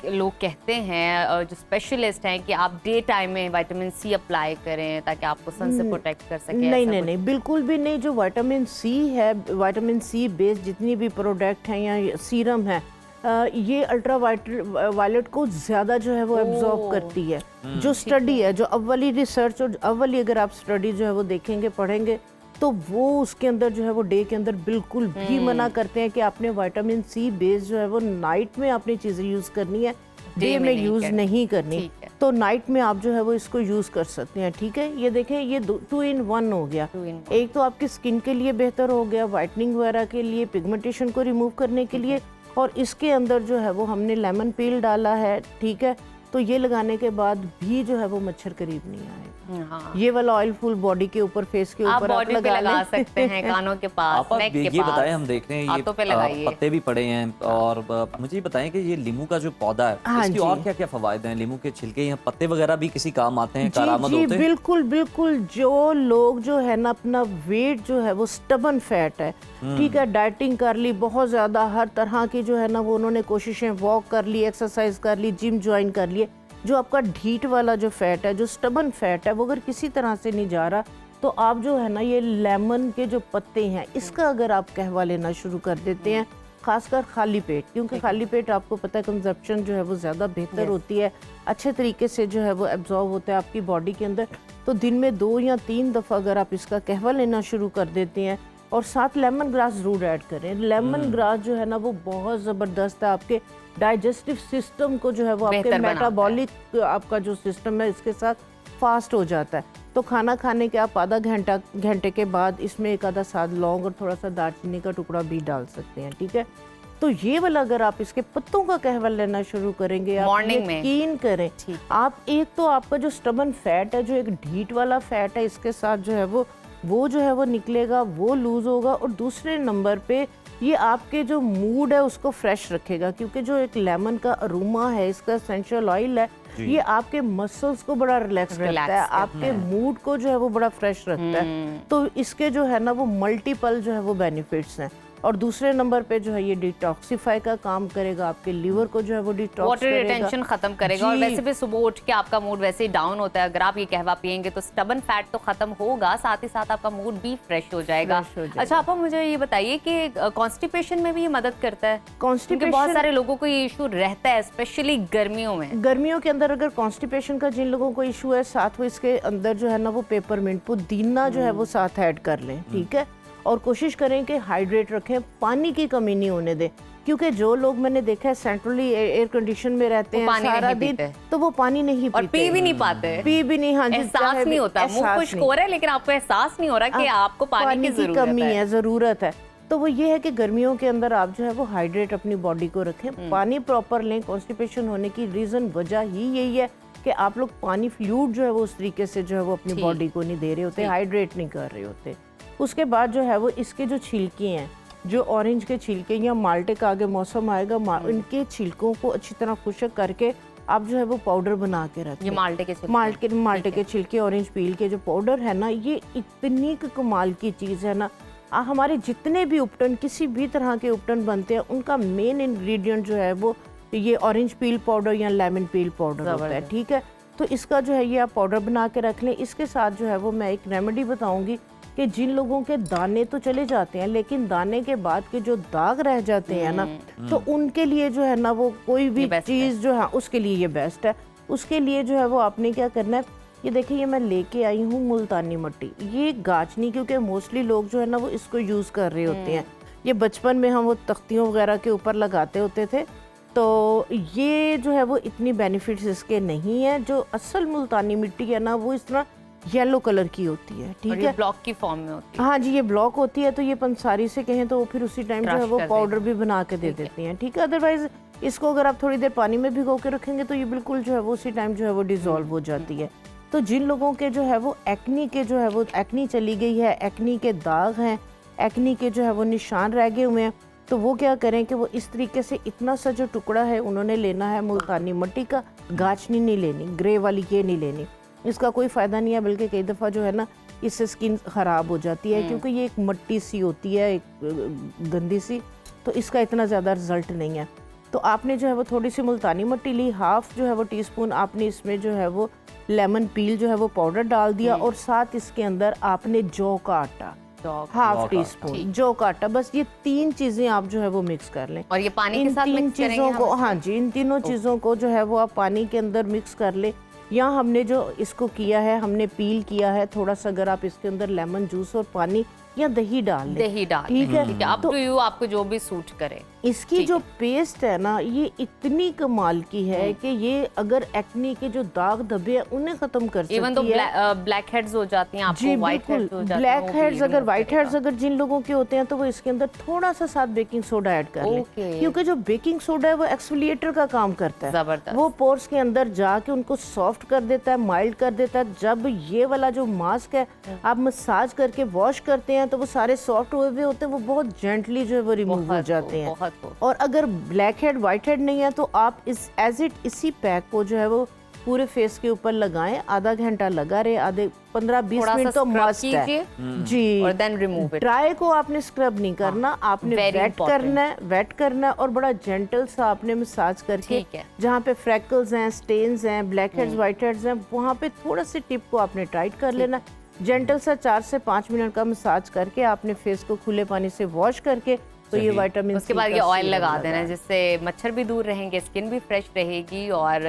Speaker 2: लोग कहते हैं, जो स्पेशलिस्ट हैं, कि आप डे टाइम में विटामिन सी अप्लाई करें ताकि आपको सन से प्रोटेक्ट कर सके।
Speaker 9: नहीं, बिल्कुल भी नहीं। जो विटामिन सी है, विटामिन सी बेस्ड जितनी भी प्रोडक्ट हैं या सीरम है, ये अल्ट्रा वायलेट को ज़्यादा जो है वो एब्जॉर्ब करती है। जो स्टडी है, जो अव्वली रिसर्च और अव्वली अगर आप स्टडी जो है वो देखेंगे, पढ़ेंगे, तो वो उसके अंदर जो है वो डे के अंदर बिल्कुल भी मना करते हैं कि आपने विटामिन सी बेस जो है वो नाइट में आपने चीज़ें यूज़ करनी है, डे में यूज़ नहीं करनी। तो नाइट में आप जो है वो इसको यूज़ कर सकते हैं, ठीक है। ये देखें, ये 2 in 1 हो गया। एक तो आपकी स्किन के लिए बेहतर हो गया, वाइटनिंग वगैरह के लिए, पिगमेंटेशन को रिमूव करने के लिए, और इसके अंदर जो है वो हमने लेमन पील डाला है, ठीक है। तो ये लगाने के बाद भी जो है वो मच्छर करीब नहीं आएगा।
Speaker 2: हाँ।
Speaker 9: ये वाला ऑयल फुल बॉडी के ऊपर, फेस के ऊपर
Speaker 2: आप लगा सकते हैं, कानों के पास, नेक के पास।
Speaker 1: ये बताएं, हम देख रहे हैं ये पत्ते भी पड़े हैं, और मुझे बताएं कि ये लीमू का जो पौधा है, इसकी और क्या क्या फवायद हैं? लीमू के छिलके या पत्ते वगैरह भी किसी काम आते हैं, कारआमद होते हैं?
Speaker 9: बिल्कुल बिल्कुल। जो लोग जो है ना अपना वेट जो है वो स्टबन फैट है, ठीक है, डाइटिंग कर ली बहुत ज्यादा, हर तरह की जो है ना वो उन्होंने कोशिशें, वॉक कर ली, एक्सरसाइज कर ली, जिम ज्वाइन कर लिए, जो आपका ढीठ वाला जो फैट है, जो स्टबन फैट है, वो अगर किसी तरह से नहीं जा रहा, तो आप जो है ना ये लेमन के जो पत्ते हैं, इसका अगर आप कहवा लेना शुरू कर देते हैं, खासकर खाली पेट, क्योंकि खाली पेट आपको पता है कंजप्शन जो है वो ज़्यादा बेहतर होती है, अच्छे तरीके से जो है वो एब्जॉर्ब होता है आपकी बॉडी के अंदर। तो दिन में 2 या 3 दफ़ा अगर आप इसका कहवा लेना शुरू कर देते हैं, और साथ लेमन ग्रास ज़रूर ऐड करें। लेमन ग्रास जो है ना वो बहुत ज़बरदस्त है, आपके डाइजेस्टिव सिस्टम को जो है वो, आपके मेटाबॉलिक आपका जो सिस्टम है इसके साथ फास्ट हो जाता है। तो खाना खाने के आप आधा घंटे के बाद इसमें एक आधा साथ लौंग और थोड़ा सा दालचीनी का टुकड़ा भी डाल सकते हैं, ठीक है। तो ये वाला अगर आप इसके पत्तों का कहवा लेना शुरू करेंगे, आप
Speaker 2: मॉर्निंग में
Speaker 9: यकीन करें, आप एक तो आपका जो स्टबन फैट है, जो एक ढीठ वाला फैट है, इसके साथ जो है वो जो है वो निकलेगा, वो लूज होगा। और दूसरे नंबर पे ये आपके जो मूड है उसको फ्रेश रखेगा, क्योंकि जो एक लेमन का अरोमा है, इसका एसेंशियल ऑयल है, ये आपके मसल्स को बड़ा रिलैक्स करता है, आपके मूड को जो है वो बड़ा फ्रेश रखता है। तो इसके जो है ना वो मल्टीपल जो है वो बेनिफिट्स हैं। और दूसरे नंबर पे जो है ये डिटॉक्सिफाई का काम करेगा, आपके लीवर को जो है वो डिटॉक्स
Speaker 2: वाटर रिटेंशन खत्म करेगा। और वैसे भी सुबह उठ के आपका मूड वैसे ही डाउन होता है, अगर आप ये कहवा पियेंगे तो स्टबन फैट तो खत्म होगा, साथ ही साथ आपका मूड भी फ्रेश हो जाएगा। अच्छा आपा मुझे ये बताइए कि कॉन्स्टिपेशन में भी ये मदद करता है? कॉन्स्टिपेशन बहुत सारे लोगों को ये इशू रहता है, स्पेशली गर्मियों में।
Speaker 9: गर्मियों के अंदर अगर कॉन्स्टिपेशन का जिन लोगों को इशू है, साथ वो इसके अंदर जो है ना वो पेपरमिंट पुदीना जो है वो साथ ऐड कर लें, ठीक है। और कोशिश करें कि हाइड्रेट रखें, पानी की कमी नहीं होने दें, क्योंकि जो लोग मैंने देखा है सेंट्रली एयर कंडीशन में रहते हैं सारा दिन, तो वो पानी नहीं पीते
Speaker 2: और पी भी नहीं पाते,
Speaker 9: पी भी नहीं, हाँ जी,
Speaker 2: एहसास नहीं होता, मुंह खुश्क हो रहा है लेकिन आपको एहसास नहीं हो रहा कि आपको पानी की
Speaker 9: कमी है, जरूरत है। तो वो ये है कि गर्मियों के अंदर आप जो है वो हाइड्रेट अपनी बॉडी को रखें, पानी प्रॉपर लें। कॉन्स्टिपेशन होने की रीजन वजह ही यही है कि आप लोग पानी फ्लूइड जो है वो उस तरीके से जो है वो अपनी बॉडी को नहीं दे रहे होते, हाइड्रेट नहीं कर रहे होते। उसके बाद जो है वो इसके जो छिलके हैं, जो ऑरेंज के छिलके या माल्टे का आगे मौसम आएगा, इनके छिलकों को अच्छी तरह खुश्क करके आप जो है वो पाउडर बना के रखें।
Speaker 2: ये माल्टे के
Speaker 9: छिलके ऑरेंज पील के जो पाउडर है ना, ये इतनी कमाल की चीज़ है ना। हमारे जितने भी उपटन, किसी भी तरह के उपटन बनते हैं, उनका मेन इंग्रेडिएंट जो है वो ये ऑरेंज पील पाउडर या लेमन पील पाउडर होता है, ठीक है। तो इसका जो है ये आप पाउडर बना के रख लें। इसके साथ जो है वो मैं एक रेमेडी बताऊंगी कि जिन लोगों के दाने तो चले जाते हैं, लेकिन दाने के बाद के जो दाग रह जाते हैं ना, तो उनके लिए जो है ना वो कोई भी चीज़ जो है उसके लिए ये बेस्ट है। उसके लिए जो है वो आपने क्या करना है, ये देखिए ये मैं लेके आई हूँ मुल्तानी मिट्टी, ये गाचनी, क्योंकि मोस्टली लोग जो है ना वो इसको यूज़ कर रहे होते हैं। ये बचपन में हम वो तख्तियों वगैरह के ऊपर लगाते होते थे, तो ये जो है वो इतनी बेनिफिट्स इसके नहीं है। जो असल मुल्तानी मिट्टी है ना वो इस तरह येलो कलर की होती है, ठीक है,
Speaker 2: ब्लॉक की फॉर्म में होती है।
Speaker 9: हाँ जी, ये ब्लॉक होती है। तो ये पंसारी से कहें तो फिर उसी टाइम जो है वो पाउडर भी बना के दे देती हैं, ठीक है। अदरवाइज इसको अगर आप थोड़ी देर पानी में भिगो के रखेंगे तो ये बिल्कुल जो है वो उसी टाइम जो है वो डिजोल्व हो जाती है। तो जिन लोगों के जो है वो एक्नी के जो है वो एक्नी चली गई है, एक्नी के दाग हैं, एक्नी के जो है वो निशान रह गए हुए हैं, तो वो क्या करें कि वो इस तरीके से इतना सा जो टुकड़ा है उन्होंने लेना है मुल्तानी मिट्टी का, गाचनी नहीं लेनी, ग्रे वाली ये नहीं लेनी, इसका कोई फ़ायदा नहीं है, बल्कि कई दफ़ा जो है ना इससे स्किन ख़राब हो जाती है, क्योंकि ये एक मिट्टी सी होती है, एक गंदी सी, तो इसका इतना ज़्यादा रिजल्ट नहीं है। तो आपने जो है वो थोड़ी सी मुल्तानी मिट्टी ली, हाफ जो है वो टीस्पून आपने इसमें जो है वो लेमन पील जो है वो पाउडर डाल दिया, और साथ इसके अंदर आपने जौ का आटा हाफ टी स्पून, जौ का आटा, बस ये 3 चीजें आप जो है वो मिक्स कर लें।
Speaker 2: और ये पानी के साथ मिक्स
Speaker 9: चीजों को, हाँ जी, इन तीनों चीजों को जो है वो आप पानी के अंदर मिक्स कर ले। या हमने जो इसको किया है, हमने पील किया है थोड़ा सा, अगर आप इसके अंदर लेमन जूस और पानी या दही डाल लें, ठीक है,
Speaker 2: अप टू यू, आपको जो भी सूट करे।
Speaker 9: इसकी जो पेस्ट है ना ये इतनी कमाल की है कि ये अगर एक्नी के जो दाग धब्बे हैं उन्हें खत्म कर सकती है।
Speaker 2: इवन तो ब्लैक हेड्स हो जाती हैं आपको, व्हाइट हेड्स हो जाती हैं,
Speaker 9: ब्लैक हेड्स अगर व्हाइट हेड्स अगर जिन लोगों के होते हैं तो वो इसके अंदर थोड़ा सा साथ बेकिंग सोडा ऐड कर लें, क्योंकि जो बेकिंग सोडा है वो एक्सफोलिएटर का काम करता है,
Speaker 2: जबरदस्त, वो
Speaker 9: पोर्स के अंदर जाके उनको सॉफ्ट कर देता है, माइल्ड कर देता है। जब ये वाला जो मास्क है आप मसाज करके वॉश करते हैं तो वो सारे सॉफ्ट हुए हुए होते हैं, वो बहुत जेंटली जो है वो रिमूव हो जाते हैं। और अगर ब्लैक हेड व्हाइट हेड नहीं है तो आप इस एज इट इसी पैक को जो है वो पूरे फेस के ऊपर लगाएं, आधा घंटा लगा रहे, आधे 15-20 मिनट तो मस्ट है जी।
Speaker 2: और देन रिमूव इट।
Speaker 9: ड्राई को आपने स्क्रब नहीं करना, आपने वेट करना है और बड़ा जेंटल सा आपने मसाज करके जहाँ पे फ्रैकल्स हैं, स्टेन्स हैं, ब्लैक हेड्स व्हाइट हेड्स हैं, वहाँ पे थोड़ा सी टिप को आपने टाइट कर लेना। जेंटल सा 4 से 5 मिनट का मसाज करके आपने फेस को खुले पानी से वॉश करके तो ये विटामिन,
Speaker 2: उसके बाद ये ऑयल लगा देना, जिससे मच्छर भी दूर रहेंगे, स्किन भी फ्रेश रहेगी, और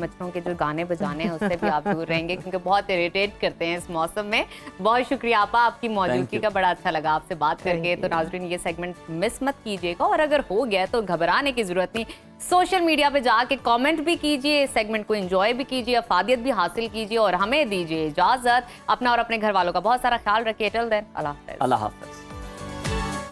Speaker 2: मच्छरों के जो गाने बजाने हैं उससे भी आप दूर रहेंगे, क्योंकि बहुत इरिटेट करते हैं इस मौसम में। बहुत शुक्रिया आपा, आपकी मौजूदगी का बड़ा अच्छा लगा आपसे बात करके। तो नाज़रीन ये सेगमेंट मिस मत कीजिएगा, और अगर हो गया तो घबराने की जरूरत नहीं, सोशल मीडिया पे जाके कमेंट भी कीजिए, इस सेगमेंट को एंजॉय भी कीजिए, अफादियत भी हासिल कीजिए और हमें दीजिए इजाजत। अपना और अपने घर वालों का बहुत सारा ख्याल रखिए। टिल देन, अल्लाह हाफ़िज़।
Speaker 1: अल्लाह हाफ़िज़।